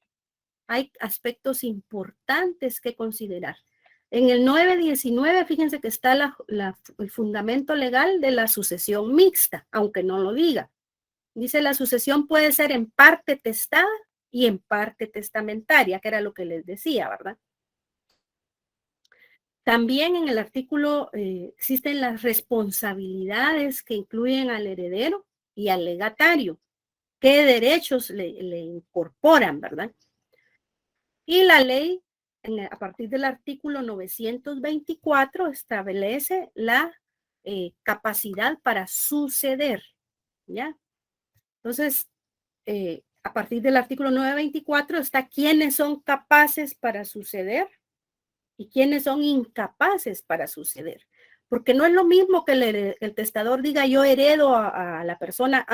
Hay aspectos importantes que considerar. En el 919, fíjense que está el fundamento legal de la sucesión mixta, aunque no lo diga. Dice, la sucesión puede ser en parte testada y en parte testamentaria, que era lo que les decía, ¿verdad? También en el artículo existen las responsabilidades que incluyen al heredero y al legatario. ¿Qué derechos le incorporan, verdad? Y la ley, a partir del artículo 924, establece la capacidad para suceder, ¿ya? Entonces, a partir del artículo 924 está quiénes son capaces para suceder y quiénes son incapaces para suceder. Porque no es lo mismo que el testador diga yo heredo a la persona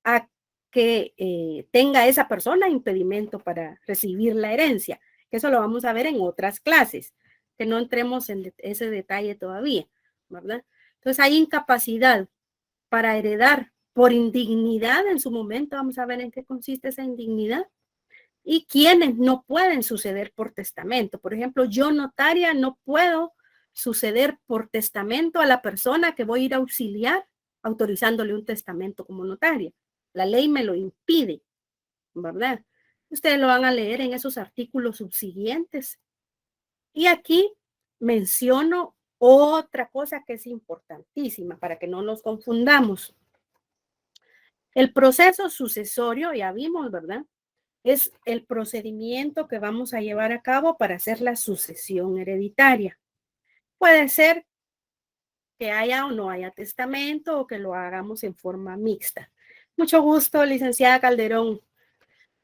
a que tenga esa persona impedimento para recibir la herencia. Eso lo vamos a ver en otras clases, que no entremos en ese detalle todavía, ¿verdad? Entonces hay incapacidad para heredar por indignidad en su momento, vamos a ver en qué consiste esa indignidad, y quienes no pueden suceder por testamento. Por ejemplo, yo notaria no puedo suceder por testamento a la persona que voy a ir a auxiliar autorizándole un testamento como notaria. La ley me lo impide, ¿verdad? Ustedes lo van a leer en esos artículos subsiguientes. Y aquí menciono otra cosa que es importantísima para que no nos confundamos. El proceso sucesorio, ya vimos, ¿verdad? Es el procedimiento que vamos a llevar a cabo para hacer la sucesión hereditaria. Puede ser que haya o no haya testamento o que lo hagamos en forma mixta. Mucho gusto, licenciada Calderón.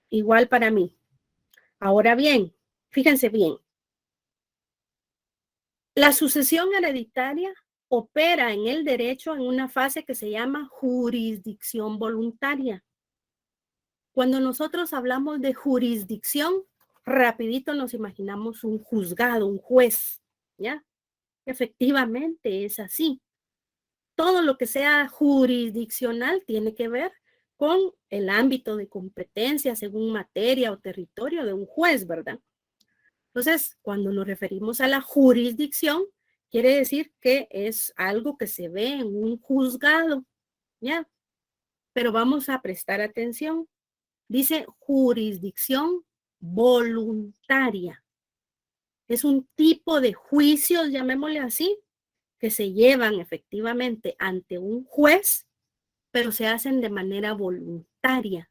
Igual para mí. Ahora bien, fíjense bien. La sucesión hereditaria opera en el derecho en una fase que se llama jurisdicción voluntaria. Cuando nosotros hablamos de jurisdicción, rapidito nos imaginamos un juzgado, un juez, ¿ya? Efectivamente es así. todo lo que sea jurisdiccional tiene que ver con el ámbito de competencia según materia o territorio de un juez, ¿verdad? Entonces, cuando nos referimos a la jurisdicción, quiere decir que es algo que se ve en un juzgado, ¿ya? Pero vamos a prestar atención. Dice jurisdicción voluntaria. Es un tipo de juicios, llamémosle así, que se llevan efectivamente ante un juez, pero se hacen de manera voluntaria.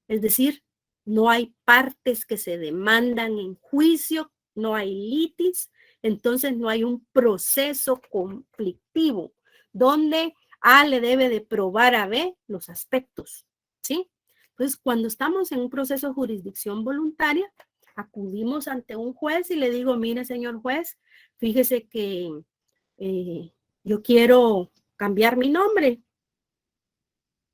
Es decir, no hay partes que se demandan en juicio, no hay litis, entonces no hay un proceso conflictivo donde A le debe de probar a B los aspectos, ¿sí? Entonces, cuando estamos en un proceso de jurisdicción voluntaria, acudimos ante un juez y le digo, mire, señor juez, fíjese que yo quiero cambiar mi nombre.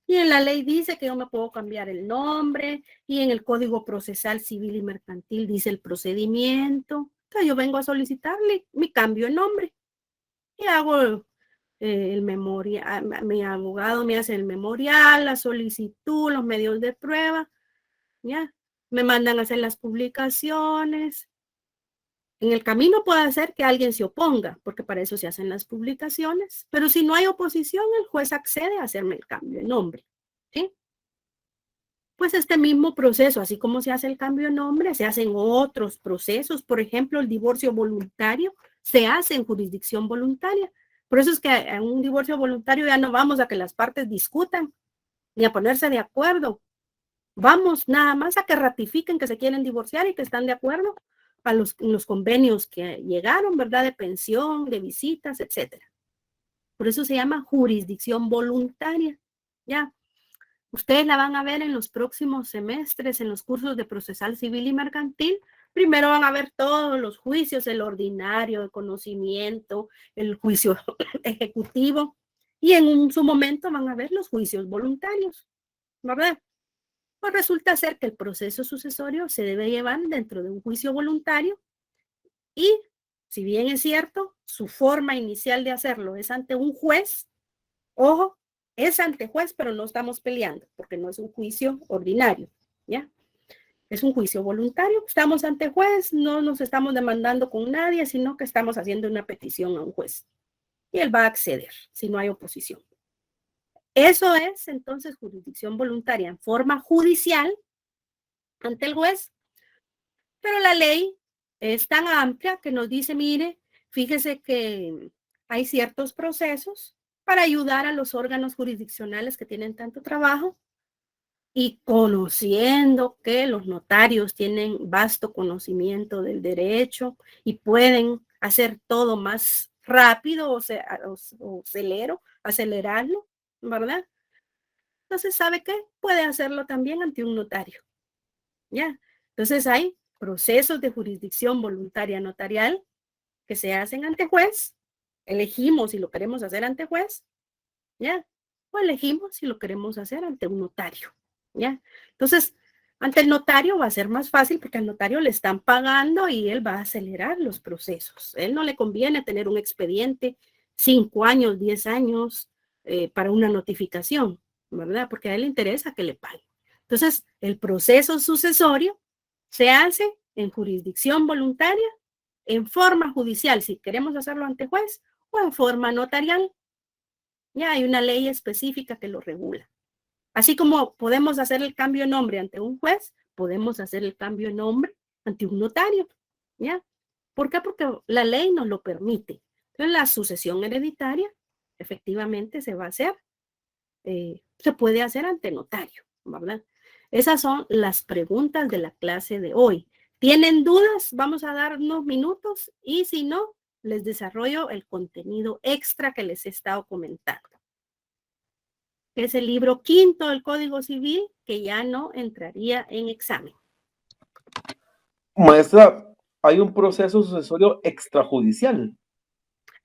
Y en la ley dice que yo me puedo cambiar el nombre y en el Código Procesal Civil y Mercantil dice el procedimiento. Entonces yo vengo a solicitarle mi cambio de nombre y hago el memorial, mi abogado me hace el memorial, la solicitud, los medios de prueba, ya, me mandan a hacer las publicaciones. En el camino puede ser que alguien se oponga, porque para eso se hacen las publicaciones, pero si no hay oposición, el juez accede a hacerme el cambio de nombre, ¿sí? Pues este mismo proceso, así como se hace el cambio de nombre, se hacen otros procesos, por ejemplo, el divorcio voluntario se hace en jurisdicción voluntaria. Por eso es que en un divorcio voluntario ya no vamos a que las partes discutan, ni a ponerse de acuerdo. Vamos nada más a que ratifiquen que se quieren divorciar y que están de acuerdo a los convenios que llegaron, ¿verdad? De pensión, de visitas, etcétera. Por eso se llama jurisdicción voluntaria, ¿ya? Ustedes la van a ver en los próximos semestres, en los cursos de procesal civil y mercantil. Primero van a ver todos los juicios, el ordinario, el conocimiento, el juicio ejecutivo, y en su momento van a ver los juicios voluntarios, ¿verdad? Pues resulta ser que el proceso sucesorio se debe llevar dentro de un juicio voluntario y, si bien es cierto, su forma inicial de hacerlo es ante un juez, ojo, es ante juez, pero no estamos peleando porque no es un juicio ordinario, ¿ya? Es un juicio voluntario, estamos ante juez, no nos estamos demandando con nadie, sino que estamos haciendo una petición a un juez y él va a acceder si no hay oposición. Eso es entonces jurisdicción voluntaria en forma judicial ante el juez, pero la ley es tan amplia que nos dice, mire, fíjese que hay ciertos procesos para ayudar a los órganos jurisdiccionales que tienen tanto trabajo y conociendo que los notarios tienen vasto conocimiento del derecho y pueden hacer todo más rápido o acelerarlo, ¿verdad? Entonces, ¿sabe qué? Puede hacerlo también ante un notario, ¿ya? Entonces, hay procesos de jurisdicción voluntaria notarial que se hacen ante juez, elegimos si lo queremos hacer ante juez, ¿ya? O elegimos si lo queremos hacer ante un notario, ¿ya? Entonces, ante el notario va a ser más fácil porque al notario le están pagando y él va a acelerar los procesos. A él no le conviene tener un expediente 5 años, 10 años para una notificación, ¿verdad? Porque a él le interesa que le paguen. Entonces, el proceso sucesorio se hace en jurisdicción voluntaria, en forma judicial, si queremos hacerlo ante juez, o en forma notarial. Ya hay una ley específica que lo regula. Así como podemos hacer el cambio de nombre ante un juez, podemos hacer el cambio de nombre ante un notario. ¿Ya? ¿Por qué? Porque la ley nos lo permite. Entonces, la sucesión hereditaria efectivamente se va a hacer, se puede hacer ante notario, ¿verdad? Esas son las preguntas de la clase de hoy. ¿Tienen dudas? Vamos a dar unos minutos y si no, les desarrollo el contenido extra que les he estado comentando. Es el libro 5 del Código Civil que ya no entraría en examen. Maestra, hay un proceso sucesorio extrajudicial.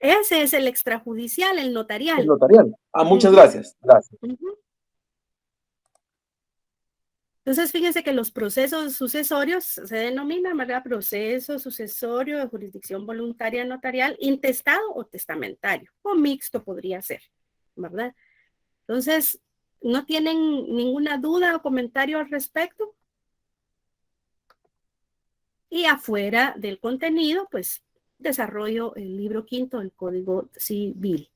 Ese es el extrajudicial, el notarial. El notarial. Muchas gracias. Gracias. Entonces, fíjense que los procesos sucesorios se denominan, ¿verdad? Proceso sucesorio de jurisdicción voluntaria notarial, intestado o testamentario, o mixto podría ser, ¿verdad? Entonces, ¿no tienen ninguna duda o comentario al respecto? Y afuera del contenido, pues desarrollo el libro quinto del Código Civil.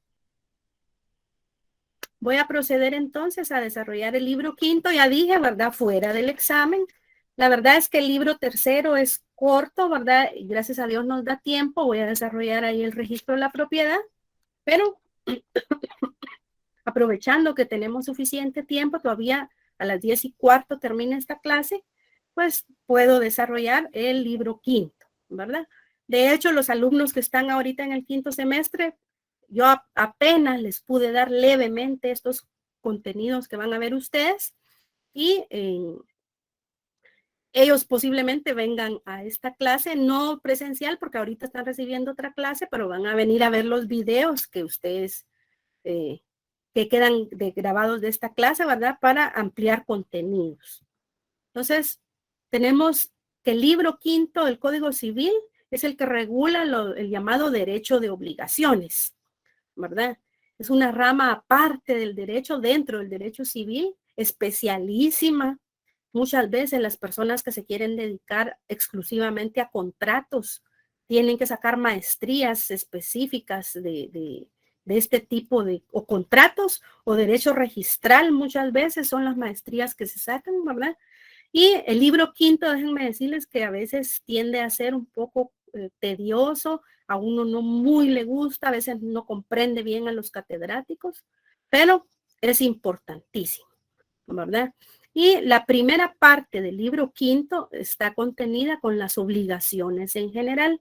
Voy a proceder entonces a desarrollar el libro quinto, ya dije, ¿verdad? Fuera del examen. La verdad es que el libro tercero es corto, ¿verdad? Y gracias a Dios nos da tiempo. Voy a desarrollar ahí el registro de la propiedad, pero aprovechando que tenemos suficiente tiempo, todavía a las 10:15 termina esta clase, pues puedo desarrollar el libro quinto, ¿verdad? De hecho, los alumnos que están ahorita en el quinto semestre, yo apenas les pude dar levemente estos contenidos que van a ver ustedes y ellos posiblemente vengan a esta clase, no presencial porque ahorita están recibiendo otra clase, pero van a venir a ver los videos que ustedes que quedan grabados de esta clase, ¿verdad? Para ampliar contenidos. Entonces, tenemos que el libro quinto del Código Civil es el que regula el llamado derecho de obligaciones, ¿verdad? Es una rama aparte del derecho, dentro del derecho civil, especialísima. Muchas veces las personas que se quieren dedicar exclusivamente a contratos tienen que sacar maestrías específicas de este tipo de o contratos o derecho registral. Muchas veces son las maestrías que se sacan, ¿verdad? Y el libro quinto, déjenme decirles que a veces tiende a ser un poco tedioso, a uno no muy le gusta, a veces no comprende bien a los catedráticos, pero es importantísimo, ¿verdad? Y la primera parte del libro quinto está contenida con las obligaciones en general.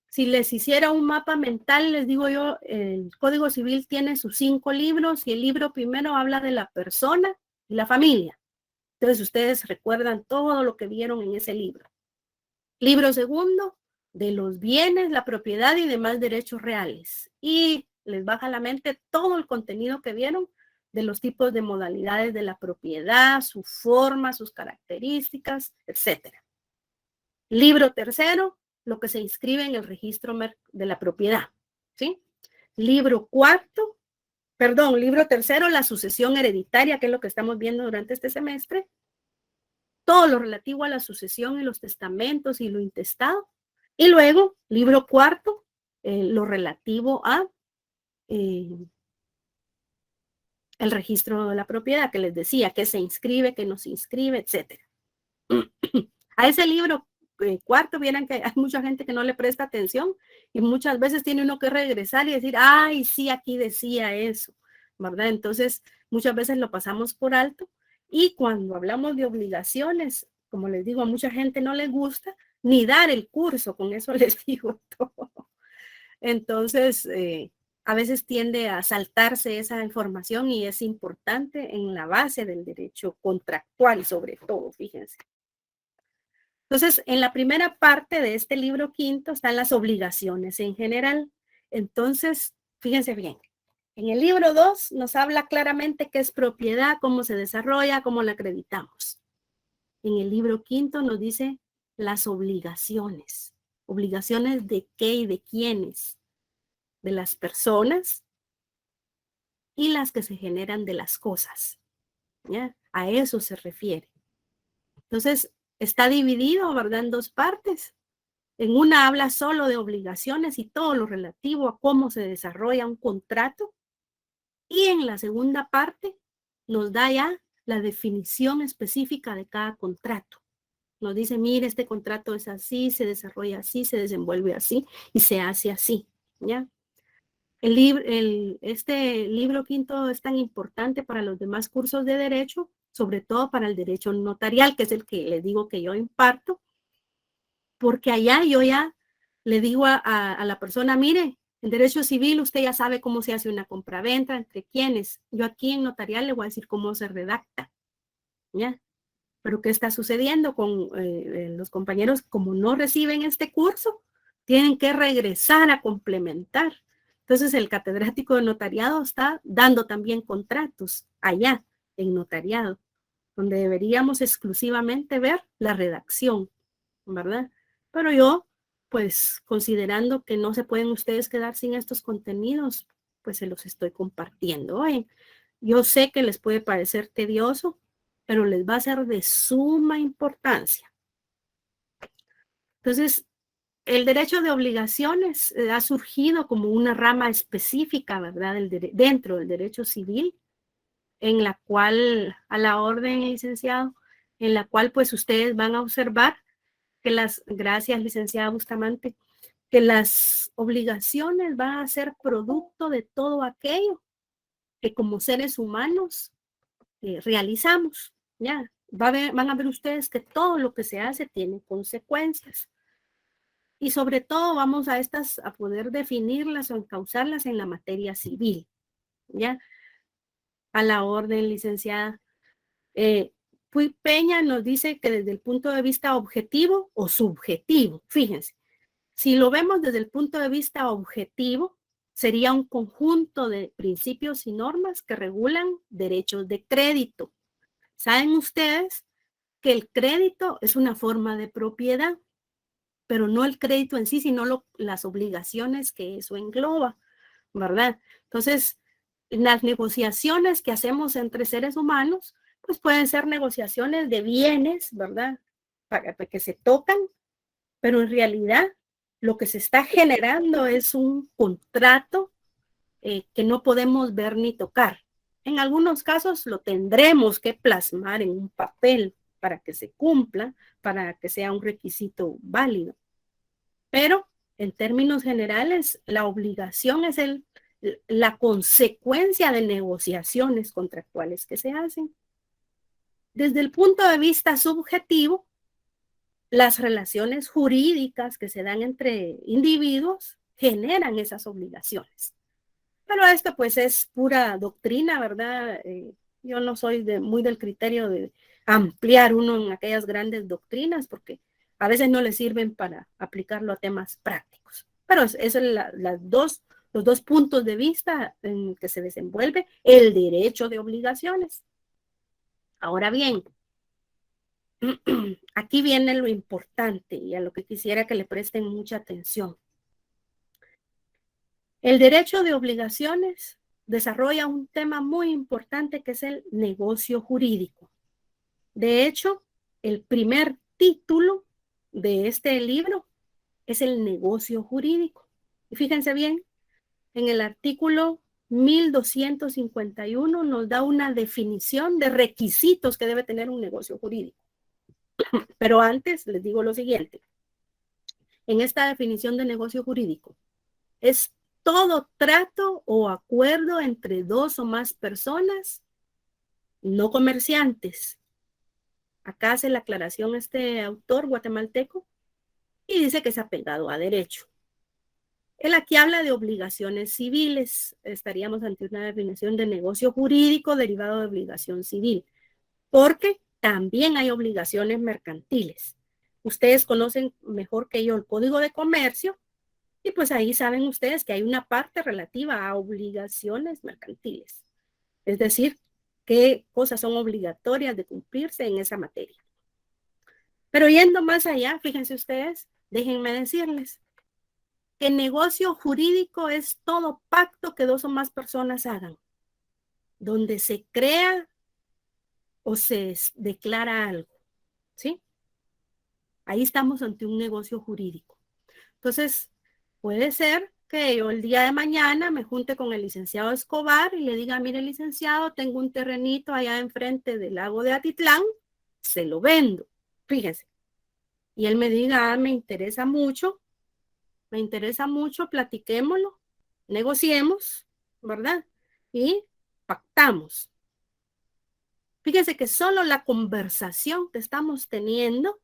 Si les hiciera un mapa mental, les digo yo, el Código Civil tiene sus 5 libros y el libro primero habla de la persona y la familia. Entonces ustedes recuerdan todo lo que vieron en ese libro. Libro segundo, de los bienes, la propiedad y demás derechos reales. Y les baja a la mente todo el contenido que vieron de los tipos de modalidades de la propiedad, su forma, sus características, etc. Libro tercero, lo que se inscribe en el registro de la propiedad, ¿sí? Libro tercero, la sucesión hereditaria, que es lo que estamos viendo durante este semestre. Todo lo relativo a la sucesión y los testamentos y lo intestado. Y luego, libro cuarto, lo relativo a el registro de la propiedad, que les decía, que se inscribe, que no se inscribe, etc. A ese libro cuarto, vieran que hay mucha gente que no le presta atención y muchas veces tiene uno que regresar y decir, ay, sí, aquí decía eso, ¿verdad? Entonces, muchas veces lo pasamos por alto y cuando hablamos de obligaciones, como les digo, a mucha gente no le gusta ni dar el curso, con eso les digo todo. Entonces, a veces tiende a saltarse esa información y es importante en la base del derecho contractual, sobre todo, fíjense. Entonces, en la primera parte de este libro quinto están las obligaciones en general. Entonces, fíjense bien, en el libro 2 nos habla claramente qué es propiedad, cómo se desarrolla, cómo la acreditamos. En el libro quinto nos dice las obligaciones. ¿Obligaciones de qué y de quiénes? De las personas y las que se generan de las cosas, ¿ya? A eso se refiere. Entonces, está dividido, ¿verdad?, en 2 partes. En una habla solo de obligaciones y todo lo relativo a cómo se desarrolla un contrato. Y en la segunda parte nos da ya la definición específica de cada contrato. Nos dice, mire, este contrato es así, se desarrolla así, se desenvuelve así y se hace así, ¿ya? Este libro quinto es tan importante para los demás cursos de derecho, sobre todo para el derecho notarial, que es el que les digo que yo imparto, porque allá yo ya le digo a la persona, mire, en derecho civil usted ya sabe cómo se hace una compraventa, entre quiénes. Yo aquí en notarial le voy a decir cómo se redacta, ¿ya? Pero ¿qué está sucediendo con los compañeros? Como no reciben este curso, tienen que regresar a complementar. Entonces el catedrático de notariado está dando también contratos allá en notariado, donde deberíamos exclusivamente ver la redacción, ¿verdad? Pero yo, pues considerando que no se pueden ustedes quedar sin estos contenidos, pues se los estoy compartiendo. Oye, yo sé que les puede parecer tedioso, pero les va a ser de suma importancia. Entonces, el derecho de obligaciones ha surgido como una rama específica, ¿verdad? Dentro del derecho civil, en la cual, a la orden, licenciado, en la cual pues ustedes van a observar que gracias, licenciada Bustamante, que las obligaciones van a ser producto de todo aquello que como seres humanos realizamos. Ya, van a ver ustedes que todo lo que se hace tiene consecuencias. Y sobre todo vamos a poder definirlas o encauzarlas en la materia civil. ¿Ya? A la orden, licenciada. Puy Peña nos dice que desde el punto de vista objetivo o subjetivo, fíjense, si lo vemos desde el punto de vista objetivo, sería un conjunto de principios y normas que regulan derechos de crédito. ¿Saben ustedes que el crédito es una forma de propiedad? Pero no el crédito en sí, sino las obligaciones que eso engloba, ¿verdad? Entonces, las negociaciones que hacemos entre seres humanos, pues pueden ser negociaciones de bienes, ¿verdad? Para que se tocan, pero en realidad lo que se está generando es un contrato que no podemos ver ni tocar. En algunos casos lo tendremos que plasmar en un papel para que se cumpla, para que sea un requisito válido. Pero en términos generales, la obligación es la consecuencia de negociaciones contractuales que se hacen. Desde el punto de vista subjetivo, las relaciones jurídicas que se dan entre individuos generan esas obligaciones. Pero esto pues es pura doctrina, ¿verdad? Yo no soy muy del criterio de ampliar uno en aquellas grandes doctrinas porque a veces no le sirven para aplicarlo a temas prácticos. Pero esos son los dos puntos de vista en que se desenvuelve el derecho de obligaciones. Ahora bien, aquí viene lo importante y a lo que quisiera que le presten mucha atención. El derecho de obligaciones desarrolla un tema muy importante que es el negocio jurídico. De hecho, el primer título de este libro es el negocio jurídico. Y fíjense bien, en el artículo 1251 nos da una definición de requisitos que debe tener un negocio jurídico. Pero antes les digo lo siguiente. En esta definición de negocio jurídico es todo trato o acuerdo entre dos o más personas, no comerciantes. Acá hace la aclaración este autor guatemalteco y dice que es apegado a derecho. Él aquí habla de obligaciones civiles. Estaríamos ante una definición de negocio jurídico derivado de obligación civil, porque también hay obligaciones mercantiles. Ustedes conocen mejor que yo el Código de Comercio y pues ahí saben ustedes que hay una parte relativa a obligaciones mercantiles. Es decir, qué cosas son obligatorias de cumplirse en esa materia. Pero yendo más allá, fíjense ustedes, déjenme decirles que negocio jurídico es todo pacto que dos o más personas hagan, donde se crea o se declara algo, ¿sí? Ahí estamos ante un negocio jurídico. Entonces, puede ser que yo el día de mañana me junte con el licenciado Escobar y le diga, mire licenciado, tengo un terrenito allá enfrente del lago de Atitlán, se lo vendo, fíjense. Y él me diga, me interesa mucho, platiquémoslo, negociemos, ¿verdad? Y pactamos. Fíjense que solo la conversación que estamos teniendo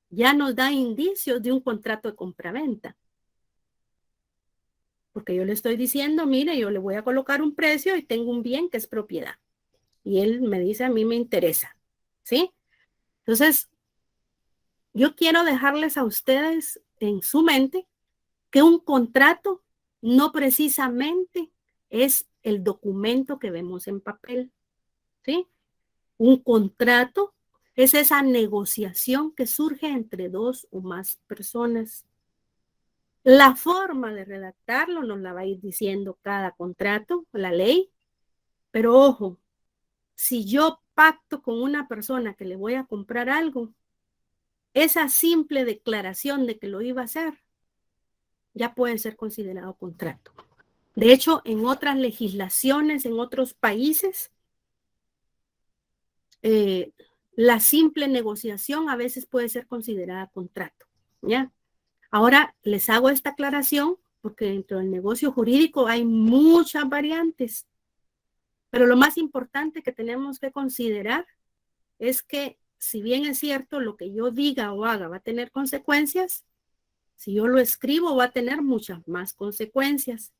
ya nos da indicios de un contrato de compraventa. Porque yo le estoy diciendo, mire, yo le voy a colocar un precio y tengo un bien que es propiedad. Y él me dice, a mí me interesa, ¿sí? Entonces, yo quiero dejarles a ustedes en su mente que un contrato no precisamente es el documento que vemos en papel, ¿sí? Un contrato es esa negociación que surge entre dos o más personas. La forma de redactarlo nos la va a ir diciendo cada contrato, la ley, pero ojo, si yo pacto con una persona que le voy a comprar algo, esa simple declaración de que lo iba a hacer ya puede ser considerado contrato. De hecho, en otras legislaciones, en otros países, la simple negociación a veces puede ser considerada contrato, ¿ya? Ahora les hago esta aclaración porque dentro del negocio jurídico hay muchas variantes, pero lo más importante que tenemos que considerar es que si bien es cierto lo que yo diga o haga va a tener consecuencias, si yo lo escribo va a tener muchas más consecuencias.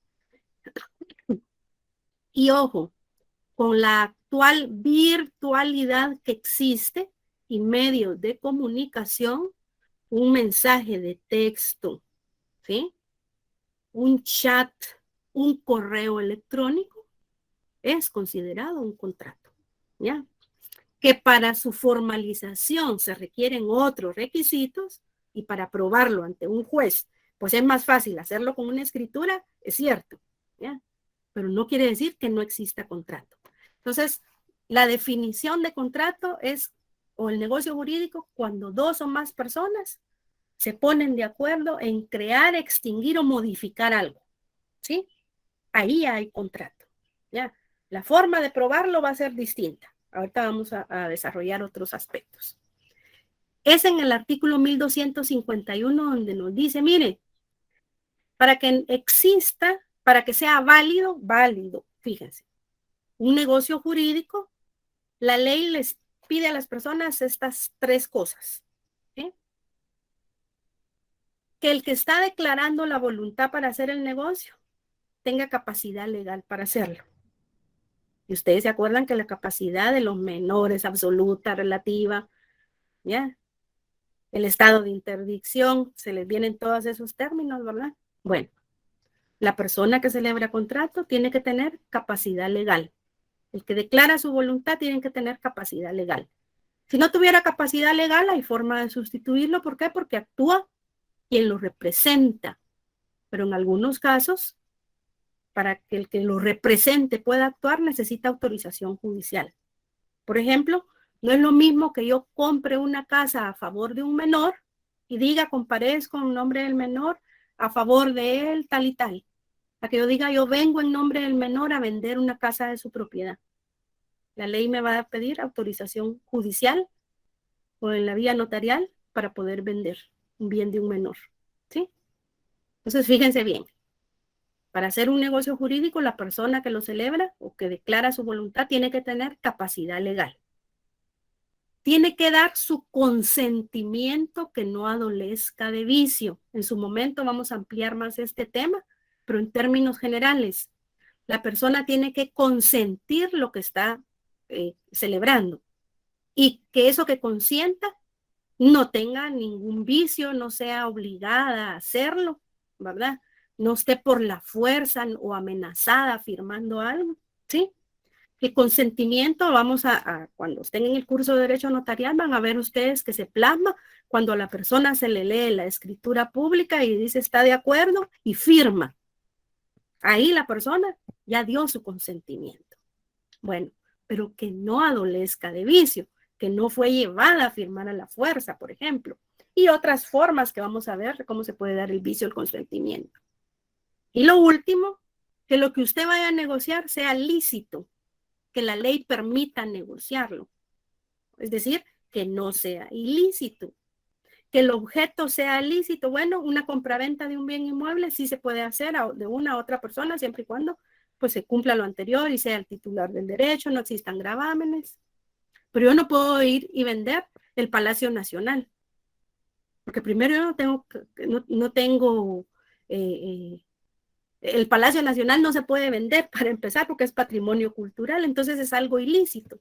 Y ojo, con la actual virtualidad que existe y medios de comunicación, un mensaje de texto, ¿sí? Un chat, un correo electrónico, es considerado un contrato, ¿ya? Que para su formalización se requieren otros requisitos y para aprobarlo ante un juez, pues es más fácil hacerlo con una escritura, es cierto, ¿ya? Pero no quiere decir que no exista contrato. Entonces, la definición de contrato es, o el negocio jurídico, cuando dos o más personas se ponen de acuerdo en crear, extinguir o modificar algo, ¿sí? Ahí hay contrato, ¿ya? La forma de probarlo va a ser distinta. Ahorita vamos a desarrollar otros aspectos. Es en el artículo 1251 donde nos dice, mire, para que exista, para que sea válido, fíjense, un negocio jurídico, la ley les pide a las personas estas tres cosas, ¿sí? Que el que está declarando la voluntad para hacer el negocio tenga capacidad legal para hacerlo. Y ustedes se acuerdan que la capacidad de los menores, absoluta, relativa, ¿ya? El estado de interdicción, se les vienen todos esos términos, ¿verdad? Bueno, la persona que celebra contrato tiene que tener capacidad legal. El que declara su voluntad tiene que tener capacidad legal. Si no tuviera capacidad legal, hay forma de sustituirlo. ¿Por qué? Porque actúa quien lo representa. Pero en algunos casos, para que el que lo represente pueda actuar, necesita autorización judicial. Por ejemplo, no es lo mismo que yo compre una casa a favor de un menor y diga, comparezco en nombre del menor a favor de él, tal y tal. A que yo diga, yo vengo en nombre del menor a vender una casa de su propiedad. La ley me va a pedir autorización judicial o en la vía notarial para poder vender un bien de un menor, ¿sí? Entonces, fíjense bien. Para hacer un negocio jurídico, la persona que lo celebra o que declara su voluntad tiene que tener capacidad legal. Tiene que dar su consentimiento que no adolezca de vicio. En su momento vamos a ampliar más este tema, pero en términos generales, la persona tiene que consentir lo que está celebrando y que eso que consienta no tenga ningún vicio, no sea obligada a hacerlo, ¿verdad? No esté por la fuerza o amenazada firmando algo, ¿sí? El consentimiento, vamos cuando estén en el curso de Derecho Notarial, van a ver ustedes que se plasma cuando a la persona se le lee la escritura pública y dice está de acuerdo y firma. Ahí la persona ya dio su consentimiento. Bueno, pero que no adolezca de vicio, que no fue llevada a firmar a la fuerza, por ejemplo. Y otras formas que vamos a ver cómo se puede dar el vicio al consentimiento. Y lo último, que lo que usted vaya a negociar sea lícito, que la ley permita negociarlo. Es decir, que no sea ilícito. Que el objeto sea lícito. Bueno, una compraventa de un bien inmueble sí se puede hacer de una a otra persona siempre y cuando pues se cumpla lo anterior y sea el titular del derecho, no existan gravámenes. Pero yo no puedo ir y vender el Palacio Nacional. Porque primero yo no tengo el Palacio Nacional no se puede vender para empezar porque es patrimonio cultural, entonces es algo ilícito.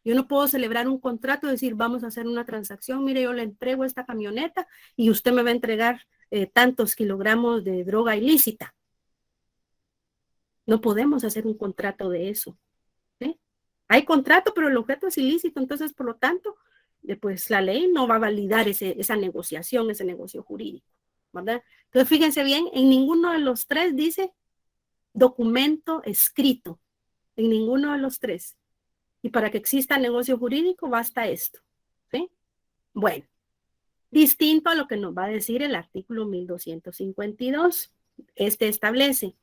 Yo no puedo celebrar un contrato y decir vamos a hacer una transacción, mire yo le entrego esta camioneta y usted me va a entregar tantos kilogramos de droga ilícita. No podemos hacer un contrato de eso. ¿Sí? Hay contrato, pero el objeto es ilícito, entonces por lo tanto, pues la ley no va a validar esa negociación, ese negocio jurídico. ¿verdad? Entonces, fíjense bien, en ninguno de los tres dice documento escrito, en ninguno de los tres. Y para que exista negocio jurídico basta esto, ¿sí? Bueno, distinto a lo que nos va a decir el artículo 1252. Este establece: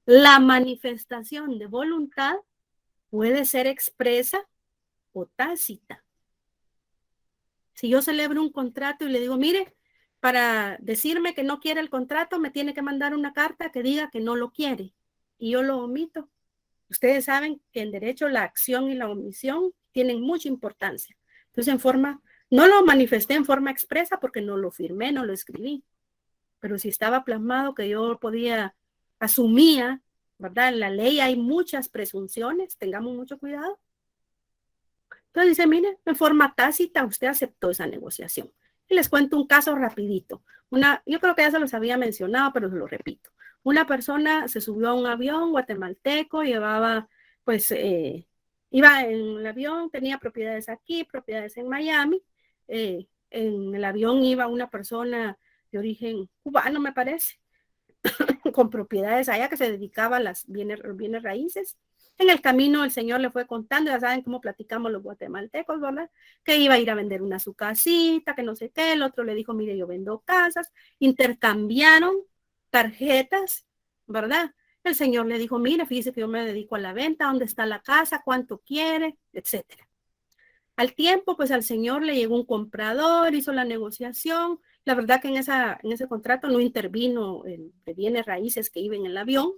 la manifestación de voluntad puede ser expresa o tácita. Si yo celebro un contrato y le digo, mire, para decirme que no quiere el contrato, me tiene que mandar una carta que diga que no lo quiere, y yo lo omito. Ustedes saben que en derecho la acción y la omisión tienen mucha importancia. Entonces, no lo manifesté en forma expresa porque no lo firmé, no lo escribí. Pero si estaba plasmado que yo asumía, ¿verdad? En la ley hay muchas presunciones, tengamos mucho cuidado. Entonces dice, mire, en forma tácita usted aceptó esa negociación. Y les cuento un caso rapidito. Yo creo que ya se los había mencionado, pero se lo repito. Una persona se subió a un avión guatemalteco, iba en el avión, tenía propiedades aquí, propiedades en Miami. En el avión iba una persona de origen cubano, me parece, con propiedades allá que se dedicaba a las bienes raíces. En el camino el señor le fue contando, ya saben cómo platicamos los guatemaltecos, ¿verdad? Que iba a ir a vender su casita, que no sé qué. El otro le dijo, mire, yo vendo casas. Intercambiaron tarjetas, ¿verdad? El señor le dijo, mire, fíjese que yo me dedico a la venta, ¿dónde está la casa? ¿Cuánto quiere? Etcétera. Al tiempo, pues al señor le llegó un comprador, hizo la negociación. La verdad que en ese contrato no intervino el de bienes raíces que iba en el avión,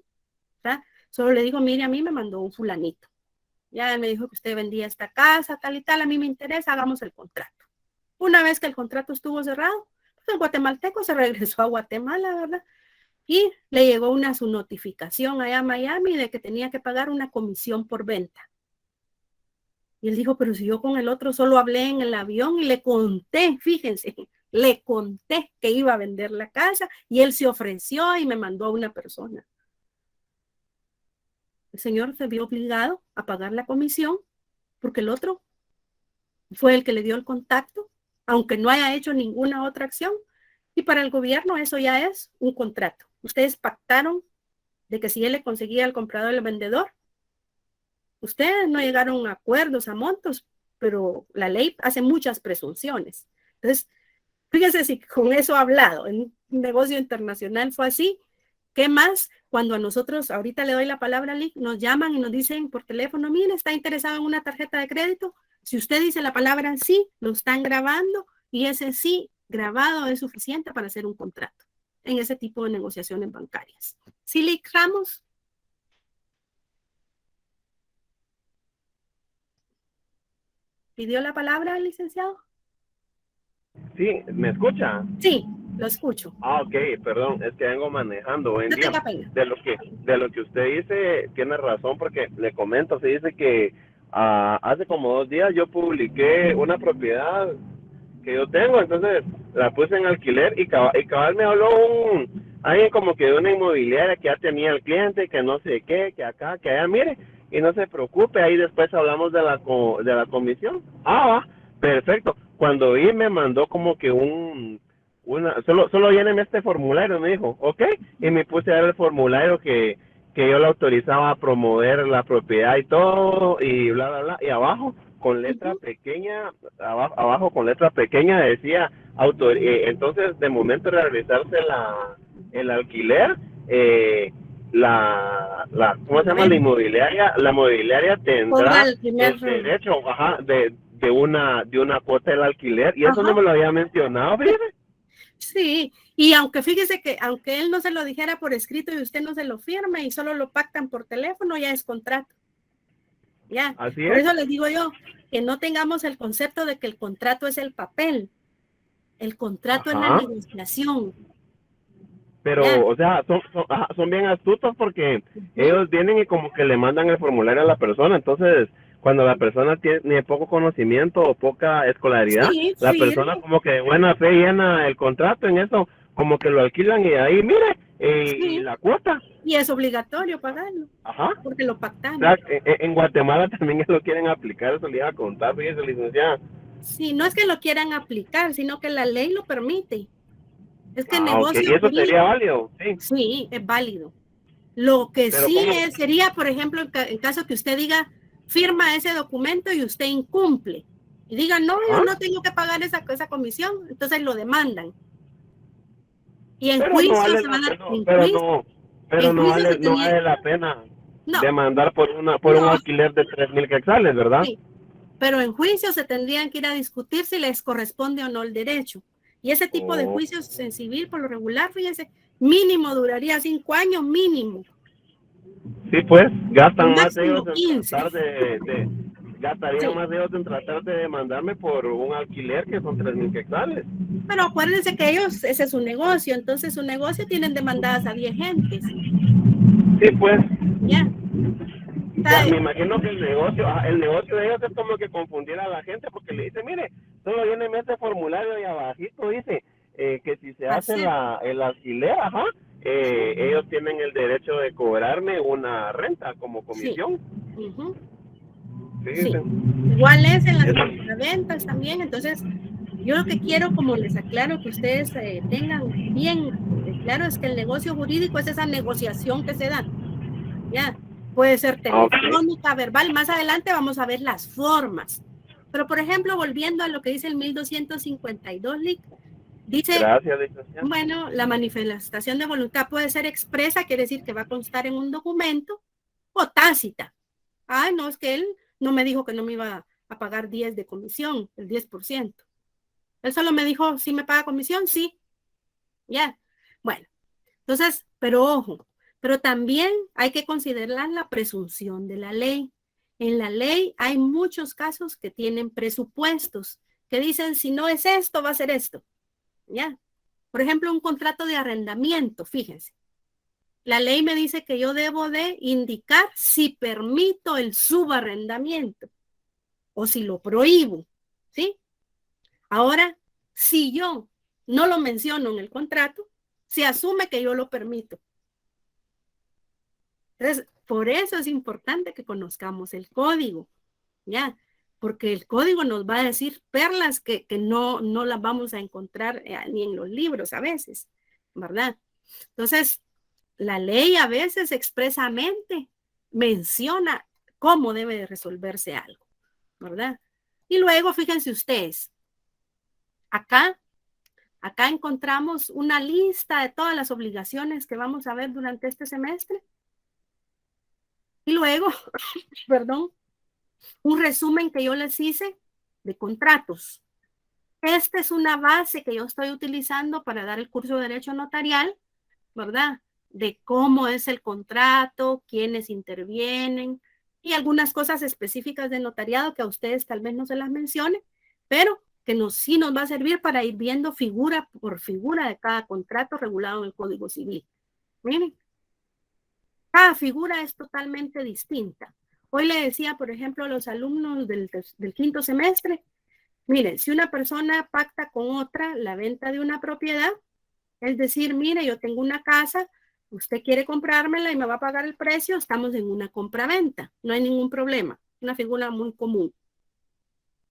¿verdad? Solo le dijo, mire, a mí me mandó un fulanito. Ya me dijo que usted vendía esta casa, tal y tal, a mí me interesa, hagamos el contrato. Una vez que el contrato estuvo cerrado, pues el guatemalteco se regresó a Guatemala, ¿verdad? Y le llegó su notificación allá a Miami de que tenía que pagar una comisión por venta. Y él dijo, pero si yo con el otro solo hablé en el avión y le conté, fíjense, le conté que iba a vender la casa y él se ofreció y me mandó a una persona. El señor se vio obligado a pagar la comisión porque el otro fue el que le dio el contacto, aunque no haya hecho ninguna otra acción. Y para el gobierno eso ya es un contrato. Ustedes pactaron de que si él le conseguía al comprador y al vendedor, ustedes no llegaron a acuerdos, a montos, pero la ley hace muchas presunciones. Entonces, fíjense si con eso hablado, en un negocio internacional fue así. ¿Qué más? Cuando a nosotros, ahorita le doy la palabra a Lick, nos llaman y nos dicen por teléfono, mire, ¿está interesado en una tarjeta de crédito? Si usted dice la palabra sí, lo están grabando y ese sí grabado es suficiente para hacer un contrato en ese tipo de negociaciones bancarias. ¿Sí, Lick Ramos? ¿Pidió la palabra, licenciado? Sí, ¿me escucha? Sí, lo escucho. Ok, perdón, es que vengo manejando hoy en No día. tenga pena. De lo que usted dice, tiene razón, porque le comento, se dice que hace como 2 días yo publiqué una propiedad que yo tengo, entonces la puse en alquiler y cabal me habló alguien como que de una inmobiliaria que ya tenía el cliente, que no sé qué, que acá, que allá, mire, y no se preocupe, ahí después hablamos de la comisión. Va, perfecto. Cuando vi me mandó como que solo lléneme este formulario, me dijo, ok, y me puse a ver el formulario que yo le autorizaba a promover la propiedad y todo, y bla, bla, bla, y abajo, con letra pequeña, abajo con letra pequeña decía, entonces de momento de realizarse el alquiler, ¿cómo se llama? La inmobiliaria tendrá el derecho, de una cuota del alquiler, y eso no me lo había mencionado, fíjate. Sí, y fíjese que aunque él no se lo dijera por escrito y usted no se lo firme y solo lo pactan por teléfono, ya es contrato. Ya, Así por es. eso les digo yo, que no tengamos el concepto de que el contrato es el papel. El contrato es la negociación. Pero, Ya. o sea, son bien astutos porque ellos vienen y como que le mandan el formulario a la persona, entonces cuando la persona tiene poco conocimiento o poca escolaridad, Sí, la persona como que de buena fe llena el contrato en eso, como que lo alquilan y ahí, mire, y la cuota. Y es obligatorio pagarlo. Ajá. Porque lo pactaron. O sea, en Guatemala también lo quieren aplicar, eso le iba a contar, fíjese, licenciada. Sí, no es que lo quieran aplicar, sino que la ley lo permite. Es que Ok. negocio ¿Y eso jurídico, sería válido? Sí. sí, es válido. Lo que Pero sí ¿cómo? sería, por ejemplo, en caso que usted diga, firma ese documento y usted incumple. Y diga, no, yo Ajá. no tengo que pagar esa comisión, entonces lo demandan. Y en Pero no juicio vale se la van a, pena, pero en juicio se no tenía, vale la pena no, demandar por un no, alquiler de 3,000 quetzales, ¿verdad? sí, pero en juicio se tendrían que ir a discutir si les corresponde o no el derecho. Y ese tipo de Oh. juicios en civil, por lo regular, fíjense, mínimo duraría 5 años, mínimo, Sí, pues, o gastan más de ellos máximo en 15. tratar gastarían Sí, más de ellos en tratar de demandarme por un alquiler que son 3,000 quetzales. pero acuérdense que ellos, ese es su negocio, entonces su negocio tienen demandadas a 10 gentes, Sí, pues, ¿ya? me imagino que el negocio de ellos es como que confundir a la gente porque le dice, mire, solo viene en este formulario y abajito dice que si se hace Hacer. el alquiler, ajá, ellos tienen el derecho de cobrarme una renta como Sí, comisión. ujú, sí. Fíjense. Igual es en las Es- compraventas también, entonces yo lo que quiero, como les aclaro, que ustedes tengan bien claro es que el negocio jurídico es esa negociación que se da, ¿ya? Puede ser Ok, telefónica, verbal, más adelante vamos a ver las formas. Pero, por ejemplo, volviendo a lo que dice el 1252, Lic, dice, gracias, licenciado. bueno, la manifestación de voluntad puede ser expresa, quiere decir que va a constar en un documento, o tácita. Ay, no, es que él no me dijo que no me iba a pagar 10 de comisión, el 10%. Él solo me dijo, ¿sí me paga comisión? Sí, ya. Bueno, entonces, pero ojo, pero también hay que considerar la presunción de la ley. En la ley hay muchos casos que tienen presupuestos, que dicen, si no es esto, va a ser esto, ya. Por ejemplo, un contrato de arrendamiento, fíjense. La ley me dice que yo debo de indicar si permito el subarrendamiento o si lo prohíbo, ¿sí? Ahora, si yo no lo menciono en el contrato, se asume que yo lo permito. Entonces, por eso es importante que conozcamos el código, ¿ya? Porque el código nos va a decir perlas que no las vamos a encontrar ni en los libros a veces, ¿verdad? Entonces, la ley a veces expresamente menciona cómo debe de resolverse algo, ¿verdad? Y luego, fíjense ustedes, acá encontramos una lista de todas las obligaciones que vamos a ver durante este semestre. Y luego, perdón, un resumen que yo les hice de contratos. Esta es una base que yo estoy utilizando para dar el curso de Derecho Notarial, ¿verdad? De cómo es el contrato, quiénes intervienen y algunas cosas específicas de notariado que a ustedes tal vez no se las mencione, pero que sí nos va a servir para ir viendo figura por figura de cada contrato regulado en el Código Civil. Miren, cada figura es totalmente distinta. Hoy le decía, por ejemplo, a los alumnos del quinto semestre, miren, si una persona pacta con otra la venta de una propiedad, es decir, mire, yo tengo una casa, usted quiere comprármela y me va a pagar el precio, estamos en una compraventa, no hay ningún problema, una figura muy común.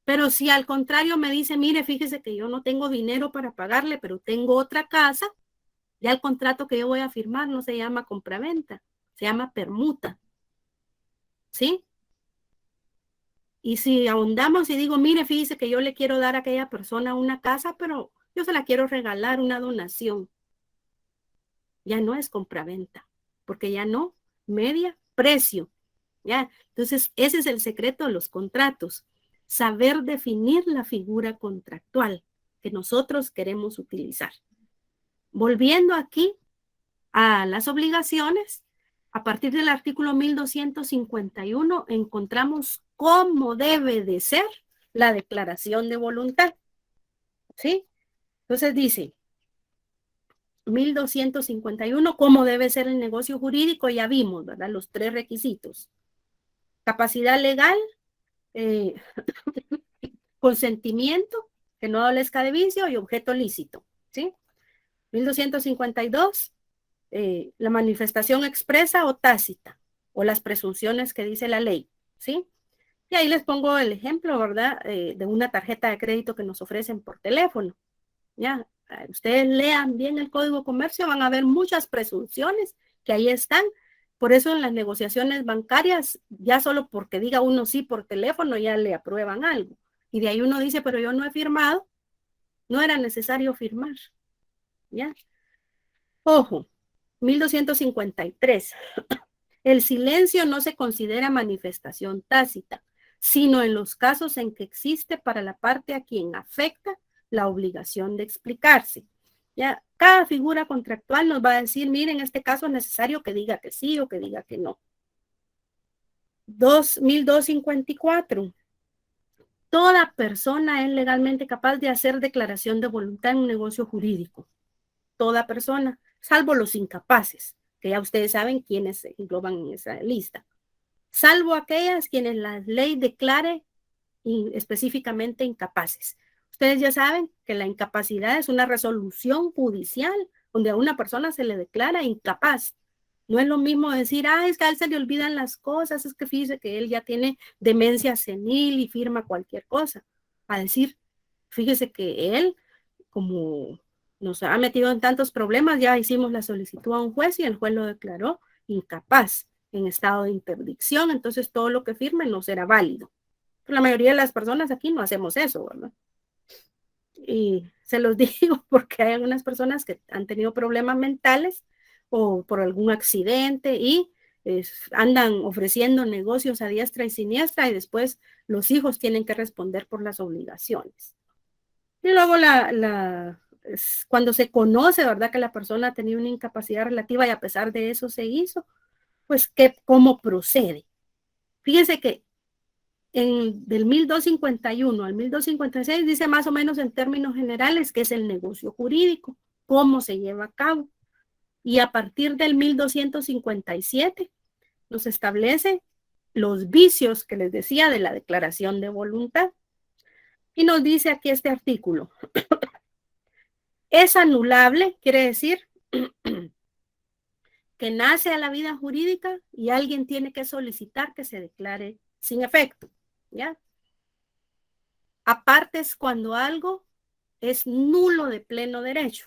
Pero si al contrario me dice, mire, fíjese que yo no tengo dinero para pagarle, pero tengo otra casa, ya el contrato que yo voy a firmar no se llama compraventa, se llama permuta. ¿Sí? Y si ahondamos y digo, mire, fíjese que yo le quiero dar a aquella persona una casa, pero yo se la quiero regalar, una donación. Ya no es compraventa, porque ya no media precio. ¿Ya? Entonces, ese es el secreto de los contratos, saber definir la figura contractual que nosotros queremos utilizar. Volviendo aquí a las obligaciones, a partir del artículo 1251 encontramos cómo debe de ser la declaración de voluntad. ¿Sí? Entonces dice, 1251, cómo debe ser el negocio jurídico, ya vimos, ¿verdad? Los 3 requisitos. Capacidad legal, consentimiento, que no adolezca de vicio y objeto lícito, ¿sí? 1252, la manifestación expresa o tácita, o las presunciones que dice la ley, ¿sí? Y ahí les pongo el ejemplo, ¿verdad? De una tarjeta de crédito que nos ofrecen por teléfono, ¿ya? Ustedes lean bien el Código de Comercio, van a ver muchas presunciones que ahí están. Por eso en las negociaciones bancarias, ya solo porque diga uno sí por teléfono, ya le aprueban algo. Y de ahí uno dice, pero yo no he firmado, no era necesario firmar. ¿Ya? Ojo, 1253. El silencio no se considera manifestación tácita, sino en los casos en que existe para la parte a quien afecta la obligación de explicarse. Ya, cada figura contractual nos va a decir, miren, en este caso es necesario que diga que sí o que diga que no. 1254. Toda persona es legalmente capaz de hacer declaración de voluntad en un negocio jurídico. Toda persona, salvo los incapaces, que ya ustedes saben quiénes se engloban en esa lista. Salvo aquellas quienes la ley declare específicamente incapaces. Ustedes ya saben que la incapacidad es una resolución judicial donde a una persona se le declara incapaz. No es lo mismo decir, es que a él se le olvidan las cosas, es que fíjese que él ya tiene demencia senil y firma cualquier cosa. A decir, fíjese que él, como nos ha metido en tantos problemas, ya hicimos la solicitud a un juez y el juez lo declaró incapaz en estado de interdicción, entonces todo lo que firme no será válido. Pero la mayoría de las personas aquí no hacemos eso, ¿verdad? Y se los digo porque hay algunas personas que han tenido problemas mentales o por algún accidente y andan ofreciendo negocios a diestra y siniestra y después los hijos tienen que responder por las obligaciones. Y luego cuando se conoce, ¿verdad?, que la persona ha tenido una incapacidad relativa y a pesar de eso se hizo, pues ¿cómo procede? Fíjense que del 1251 al 1256 dice más o menos en términos generales qué es el negocio jurídico, cómo se lleva a cabo. Y a partir del 1257 nos establece los vicios que les decía de la declaración de voluntad. Y nos dice aquí este artículo. Es anulable, quiere decir que nace a la vida jurídica y alguien tiene que solicitar que se declare sin efecto. ¿Ya? Aparte es cuando algo es nulo de pleno derecho.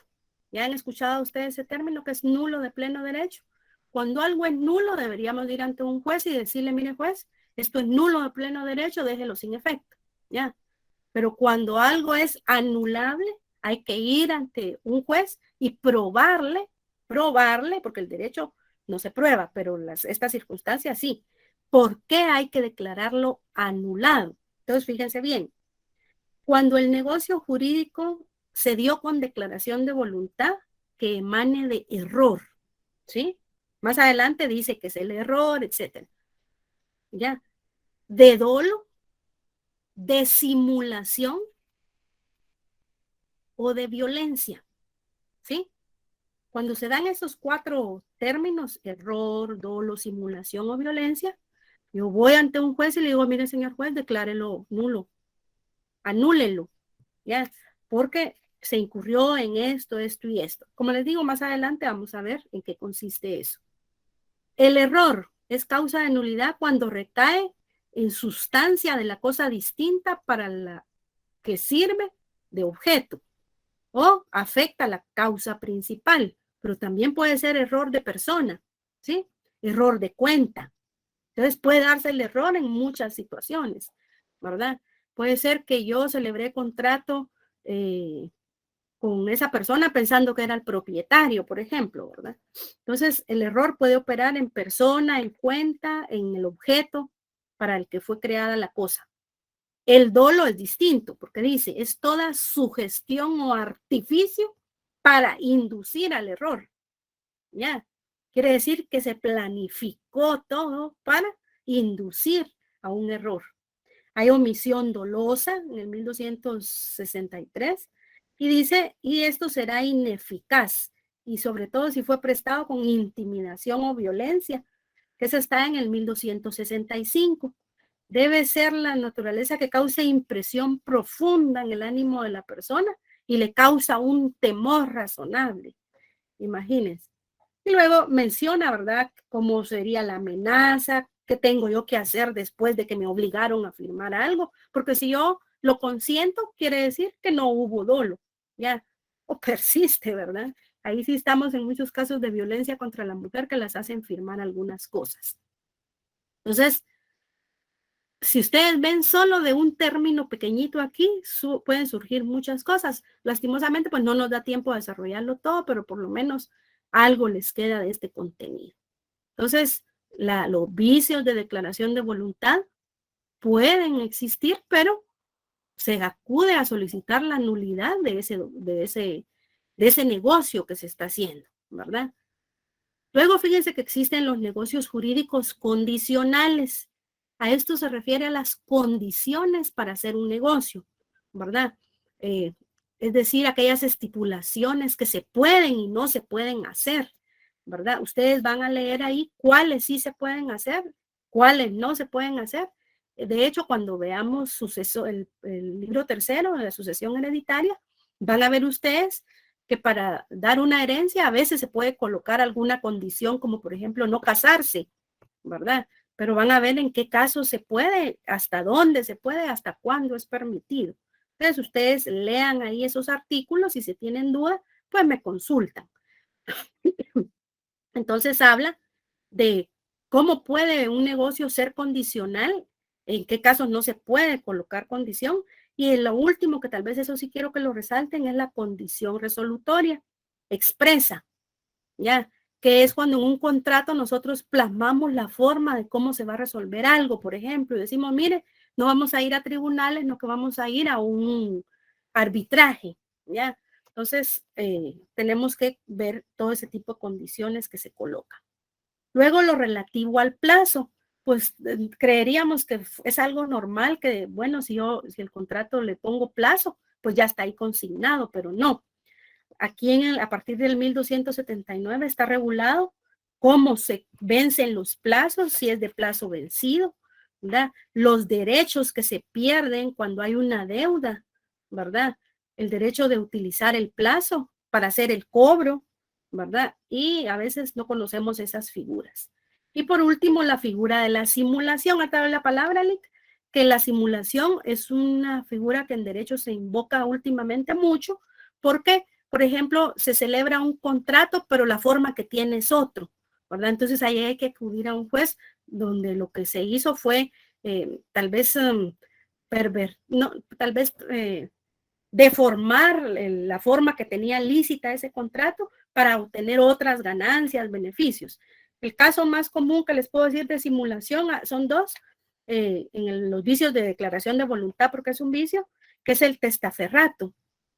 ¿Ya han escuchado ustedes ese término que es nulo de pleno derecho? Cuando algo es nulo deberíamos ir ante un juez y decirle, mire juez, esto es nulo de pleno derecho, déjelo sin efecto. ¿Ya? Pero cuando algo es anulable, hay que ir ante un juez y probarle, porque el derecho no se prueba, pero estas circunstancias sí. ¿Por qué hay que declararlo anulado? Entonces, fíjense bien, cuando el negocio jurídico se dio con declaración de voluntad que emane de error, ¿sí? Más adelante dice que es el error, etcétera. ¿Ya? De dolo, de simulación o de violencia, ¿sí? Cuando se dan esos 4 términos, error, dolo, simulación o violencia, yo voy ante un juez y le digo, mire, señor juez, declárelo nulo, anúlelo, ¿ya? Porque se incurrió en esto, esto y esto. Como les digo, más adelante vamos a ver en qué consiste eso. El error es causa de nulidad cuando recae en sustancia de la cosa distinta para la que sirve de objeto o afecta la causa principal, pero también puede ser error de persona, ¿sí? Error de cuenta. Entonces puede darse el error en muchas situaciones, ¿verdad? Puede ser que yo celebré contrato con esa persona pensando que era el propietario, por ejemplo, ¿verdad? Entonces el error puede operar en persona, en cuenta, en el objeto para el que fue creada la cosa. El dolo es distinto porque dice, es toda sugestión o artificio para inducir al error, ¿ya? Quiere decir que se planificó todo para inducir a un error. Hay omisión dolosa en el 1263 y dice, y esto será ineficaz, y sobre todo si fue prestado con intimidación o violencia, que eso está en el 1265. Debe ser la naturaleza que cause impresión profunda en el ánimo de la persona y le causa un temor razonable. Imagínense. Y luego menciona, ¿verdad?, cómo sería la amenaza, qué tengo yo que hacer después de que me obligaron a firmar algo, porque si yo lo consiento, quiere decir que no hubo dolo, ¿ya? o persiste, ¿verdad? Ahí sí estamos en muchos casos de violencia contra la mujer que las hacen firmar algunas cosas. Entonces, si ustedes ven solo de un término pequeñito aquí, pueden surgir muchas cosas. Lastimosamente, pues no nos da tiempo a desarrollarlo todo, pero por lo menos algo les queda de este contenido. Entonces, los vicios de declaración de voluntad pueden existir, pero se acude a solicitar la nulidad de ese negocio que se está haciendo, ¿verdad? Luego, fíjense que existen los negocios jurídicos condicionales. A esto se refiere a las condiciones para hacer un negocio, ¿verdad? Es decir, aquellas estipulaciones que se pueden y no se pueden hacer, ¿verdad? Ustedes van a leer ahí cuáles sí se pueden hacer, cuáles no se pueden hacer. De hecho, cuando veamos el libro tercero de la sucesión hereditaria, van a ver ustedes que para dar una herencia a veces se puede colocar alguna condición, como por ejemplo no casarse, ¿verdad? Pero van a ver en qué casos se puede, hasta dónde se puede, hasta cuándo es permitido. Entonces, ustedes lean ahí esos artículos y si tienen duda, pues me consultan. Entonces, habla de cómo puede un negocio ser condicional, en qué casos no se puede colocar condición. Y en lo último, que tal vez eso sí quiero que lo resalten, es la condición resolutoria expresa, ¿ya? Que es cuando en un contrato nosotros plasmamos la forma de cómo se va a resolver algo, por ejemplo, y decimos, mire, no vamos a ir a tribunales, no que vamos a ir a un arbitraje, ¿ya? Entonces, tenemos que ver todo ese tipo de condiciones que se colocan. Luego, lo relativo al plazo, pues creeríamos que es algo normal, que bueno, si el contrato le pongo plazo, pues ya está ahí consignado, pero no. Aquí a partir del 1279 está regulado cómo se vencen los plazos, si es de plazo vencido, ¿verdad? Los derechos que se pierden cuando hay una deuda, ¿verdad? El derecho de utilizar el plazo para hacer el cobro, ¿verdad? Y a veces no conocemos esas figuras. Y por último, la figura de la simulación. ¿Ha dado la palabra, Lick? Que la simulación es una figura que en derecho se invoca últimamente mucho, porque por ejemplo, se celebra un contrato, pero la forma que tiene es otro, ¿verdad? Entonces ahí hay que acudir a un juez donde lo que se hizo fue tal vez deformar la forma que tenía lícita ese contrato para obtener otras ganancias, beneficios. El caso más común que les puedo decir de simulación son dos, en los vicios de declaración de voluntad, porque es un vicio, que es el testaferrato.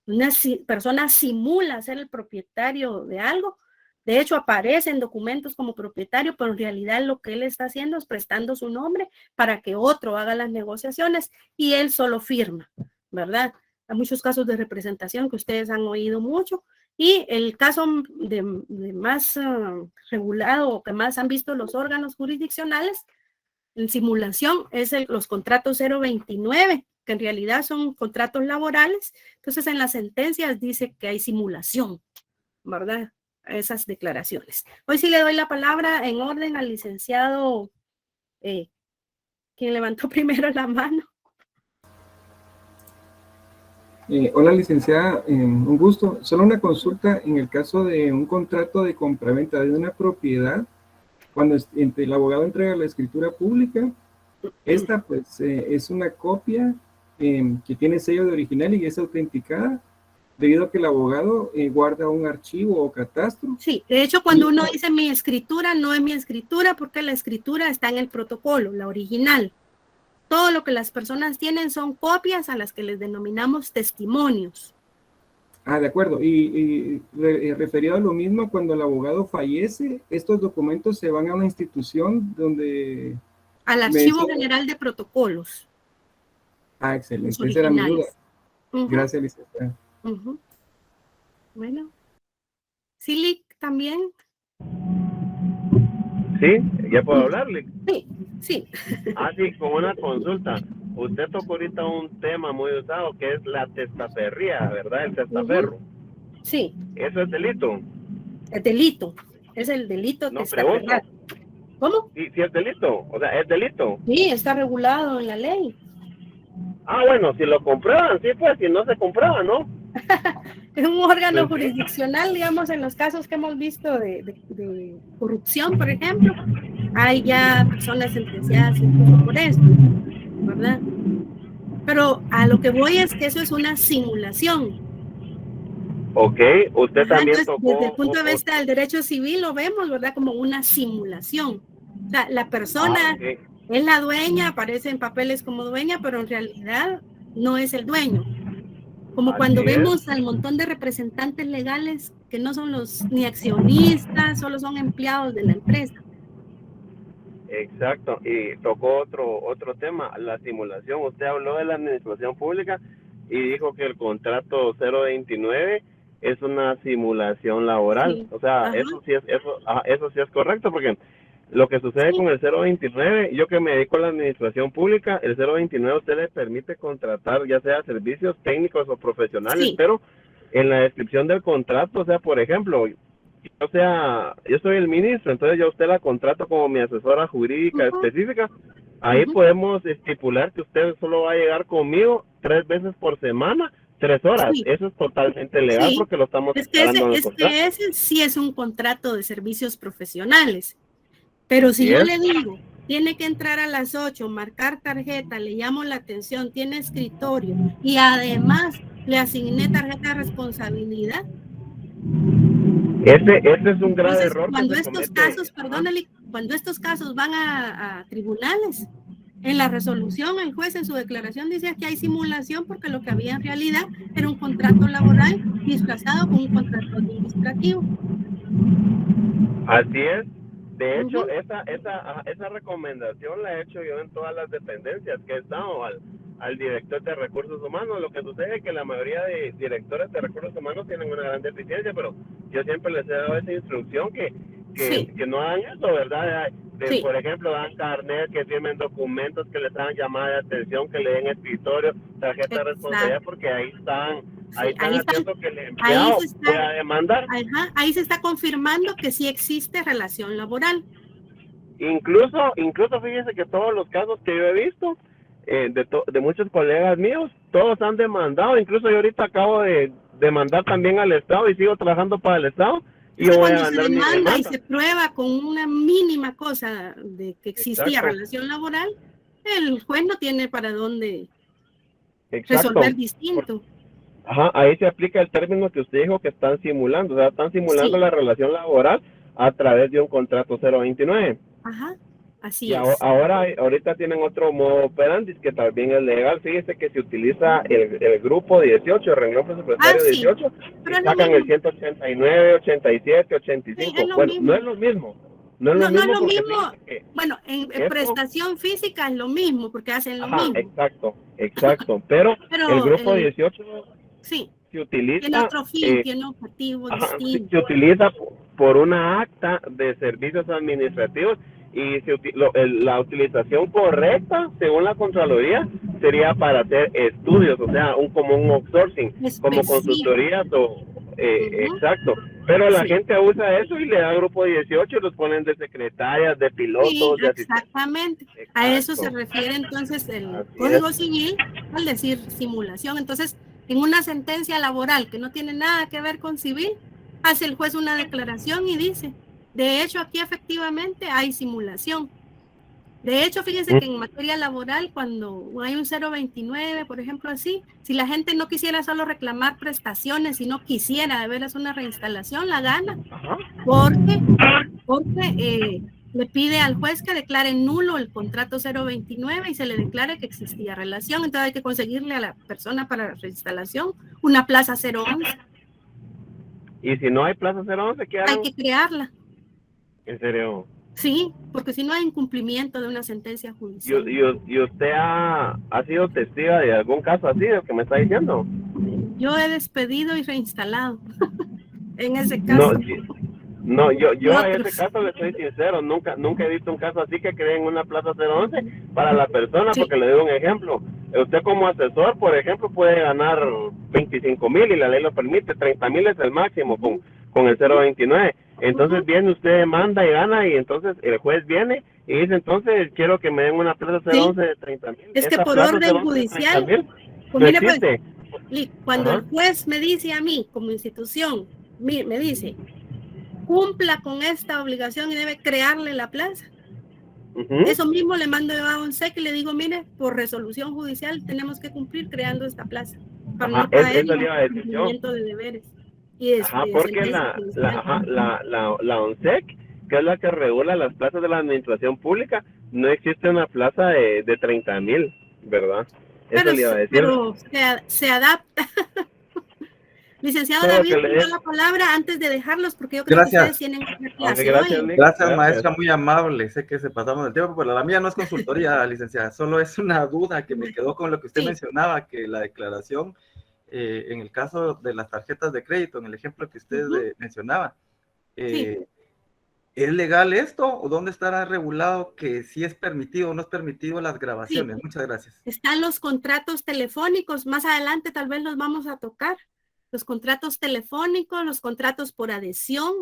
Una persona simula ser el propietario de algo, de hecho aparece en documentos como propietario, pero en realidad lo que él está haciendo es prestando su nombre para que otro haga las negociaciones y él solo firma, ¿verdad? Hay muchos casos de representación que ustedes han oído mucho, y el caso de más regulado o que más han visto los órganos jurisdiccionales en simulación es los contratos 029, que en realidad son contratos laborales. Entonces en las sentencias dice que hay simulación, ¿verdad? Esas declaraciones. Hoy sí le doy la palabra en orden al licenciado, quien levantó primero la mano. Hola, licenciada, un gusto. Solo una consulta en el caso de un contrato de compraventa de una propiedad, cuando el abogado entrega la escritura pública, esta pues es una copia que tiene sello de original y es autenticada, debido a que el abogado guarda un archivo o catastro. Sí, de hecho cuando uno dice mi escritura, no es mi escritura, porque la escritura está en el protocolo, la original. Todo lo que las personas tienen son copias a las que les denominamos testimonios. Ah, de acuerdo. Y referido a lo mismo, cuando el abogado fallece, estos documentos se van a una institución donde... Al Archivo General de Protocolos. Ah, excelente. Esa era mi duda. Gracias, licenciada. Bueno. ¿Silic también? ¿Sí? ¿Ya puedo hablarle? Sí, sí. Ah, sí, con una consulta. Usted tocó ahorita un tema muy usado que es la testaferría, ¿verdad? El testaferro. Sí. ¿Eso es delito? Es delito. Es el delito testaferrar. ¿Cómo? Sí, sí es delito. O sea, es delito. Sí, está regulado en la ley. Ah, bueno, si lo compraban, sí, pues, si no se compraba, ¿no? Es un órgano Pues sí. jurisdiccional, digamos, en los casos que hemos visto de corrupción, por ejemplo. Hay ya personas sentenciadas incluso por eso, ¿verdad? Pero a lo que voy es que eso es una simulación. Ok, usted Ajá, también entonces, tocó. desde el punto de vista del derecho civil lo vemos, ¿verdad? Como una simulación. O sea, la persona Ok. es la dueña, aparece en papeles como dueña, pero en realidad no es el dueño. Como cuando Así es. vemos al montón de representantes legales que no son ni accionistas, solo son empleados de la empresa. Exacto, y tocó otro tema, la simulación. Usted habló de la administración pública y dijo que el contrato 029 es una simulación laboral. Sí. O sea, Ajá. eso sí es correcto, porque lo que sucede Sí. con el 029, yo que me dedico a la administración pública, el 029 a usted le permite contratar ya sea servicios técnicos o profesionales, Sí. pero en la descripción del contrato, o sea, por ejemplo, yo soy el ministro, entonces yo a usted la contrato como mi asesora jurídica Ujú. específica. Ahí Ujú. podemos estipular que usted solo va a llegar conmigo 3 veces por semana, 3 horas. Sí. Eso es totalmente legal Sí. porque lo estamos Es que declarando en el contrato. ese sí es un contrato de servicios profesionales. Pero si Así yo es. le digo, tiene que entrar a las 8, marcar tarjeta, le llamo la atención, tiene escritorio y además le asigné tarjeta de responsabilidad. Ese es un grave Entonces, error cuando que se estos comete. casos, perdónale, cuando estos casos van a tribunales, en la resolución el juez en su declaración dice que hay simulación porque lo que había en realidad era un contrato laboral disfrazado con un contrato administrativo. Así es. De hecho, Ujú. esa recomendación la he hecho yo en todas las dependencias que he estado al director de recursos humanos. Lo que sucede es que la mayoría de directores de recursos humanos tienen una gran deficiencia, pero yo siempre les he dado esa instrucción Sí. que no hagan eso, ¿verdad? Sí. Por ejemplo, dan carnet, que firmen documentos, que les hagan llamada de atención, que le den escritorio, tarjeta de responsabilidad, porque ahí están haciendo que el empleado pueda demandar. Ajá, ahí se está confirmando que sí existe relación laboral. Incluso fíjese que todos los casos que yo he visto de muchos colegas míos, todos han demandado. Incluso yo ahorita acabo de demandar también al Estado y sigo trabajando para el Estado. Y yo voy a Cuando se ganar mi demanda y demanda. se prueba con una mínima cosa de que existía Exacto. relación laboral, el juez no tiene para dónde Exacto. resolver distinto. Ajá, ahí se aplica el término que usted dijo que están simulando, o sea, están simulando Sí. la relación laboral a través de un contrato 029. Ajá, así Y es. ahorita tienen otro modo operandi que también es legal. Fíjese que se utiliza el grupo 18, el renglón presupuestario Sí, 18, pero y es lo sacan el mismo. 189, 87, 85. Sí, es lo Bueno, mismo. no es lo mismo. No es No, lo no mismo es lo porque mismo. fíjese que Bueno, en esto- prestación física es lo mismo, porque hacen lo Ajá, mismo. exacto. Pero el grupo 18 sí, se utiliza, tiene otro fin, tiene objetivo distinto. se utiliza por una acta de servicios administrativos y la utilización correcta, según la Contraloría, sería para hacer estudios, o sea, como un outsourcing, como Específico. consultorías Ujú. exacto. Pero la Sí. gente usa eso y le da grupo 18 y los ponen de secretarias, de Sí, pilotos, de asistentes. exactamente. A eso se Exacto. refiere entonces el Así Código es. Civil al decir simulación. Entonces, en una sentencia laboral que no tiene nada que ver con civil, hace el juez una declaración y dice, de hecho, aquí efectivamente hay simulación. De hecho, fíjense que en materia laboral, cuando hay un 029, por ejemplo, así, si la gente no quisiera solo reclamar prestaciones, sino quisiera de veras una reinstalación, la gana. Ajá. Porque le pide al juez que declare nulo el contrato 029 y se le declare que existía relación. Entonces hay que conseguirle a la persona para la reinstalación una plaza 011. Y si no hay plaza 011, ¿qué harán? Hay que crearla. ¿En serio? Sí, porque si no hay incumplimiento de una sentencia judicial. ¿Y usted ha sido testigo de algún caso así, de lo que me está diciendo? Yo he despedido y reinstalado. En ese caso. No, yo a Otros. ese caso le soy sincero, nunca he visto un caso así que creen una plaza 011 para la persona, Sí. porque le doy un ejemplo. Usted como asesor, por ejemplo, puede ganar 25,000 y la ley lo permite, 30,000 es el máximo con el 029. Entonces viene usted, manda y gana, y entonces el juez viene y dice, entonces quiero que me den una plaza 011 de 30,000. Es que Esa por plaza orden 011 de judicial, 30,000 pues no mire, pues, existe. Cuando Ajá. el juez me dice a mí, como institución, me dice, cumpla con esta obligación y debe crearle la plaza. Ujú. Eso mismo le mando yo a ONSEC y le digo, mire, por resolución judicial tenemos que cumplir creando esta plaza para Ajá, no caer eso en le iba a decir yo. cumplimiento de deberes y de Ajá, porque sentencia judicial. la ONSEC, que es la que regula las plazas de la administración pública, no existe una plaza de 30,000, ¿verdad? Eso le iba a decir. Pero se adapta. Licenciado Pero David, que le- pidió la palabra antes de dejarlos porque yo creo que Gracias. ustedes tienen una Ok, clase gracias, hoy. Nick. Gracias, maestra, muy amable. Sé que se pasamos del tiempo, pero la mía no es consultoría, licenciada. Solo es una duda que me quedó con lo que usted Sí. mencionaba, que la declaración, en el caso de las tarjetas de crédito, en el ejemplo que usted mencionaba, ¿es legal esto o dónde estará regulado que sí es permitido o no es permitido las grabaciones? Sí. Muchas gracias. Están los contratos telefónicos, más adelante tal vez los vamos a tocar. Los contratos telefónicos, los contratos por adhesión,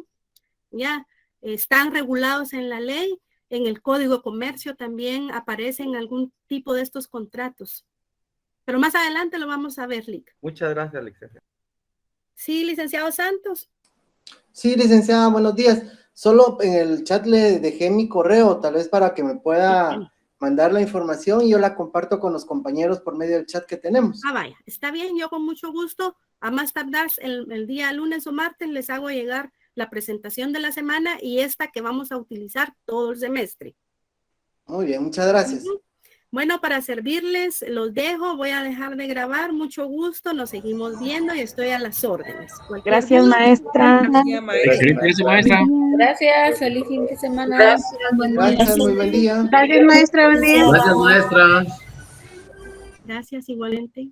ya están regulados en la ley. En el Código de Comercio también aparecen algún tipo de estos contratos. Pero más adelante lo vamos a ver, Lic. Muchas gracias, licenciada. Sí, licenciado Santos. Sí, licenciada, buenos días. Solo en el chat le dejé mi correo, tal vez para que me pueda mandar la información y yo la comparto con los compañeros por medio del chat que tenemos. Ah, vaya, está bien, yo con mucho gusto, a más tardar el día lunes o martes les hago llegar la presentación de la semana y esta que vamos a utilizar todo el semestre. Muy bien, muchas gracias. Bueno, para servirles, los dejo, voy a dejar de grabar, mucho gusto, nos seguimos viendo y estoy a las órdenes. Gracias, maestra. Gracias, maestra. Gracias, feliz fin de semana. Gracias, muy buen día. Gracias, maestra. Buen día. Gracias, maestra. Gracias, igualmente.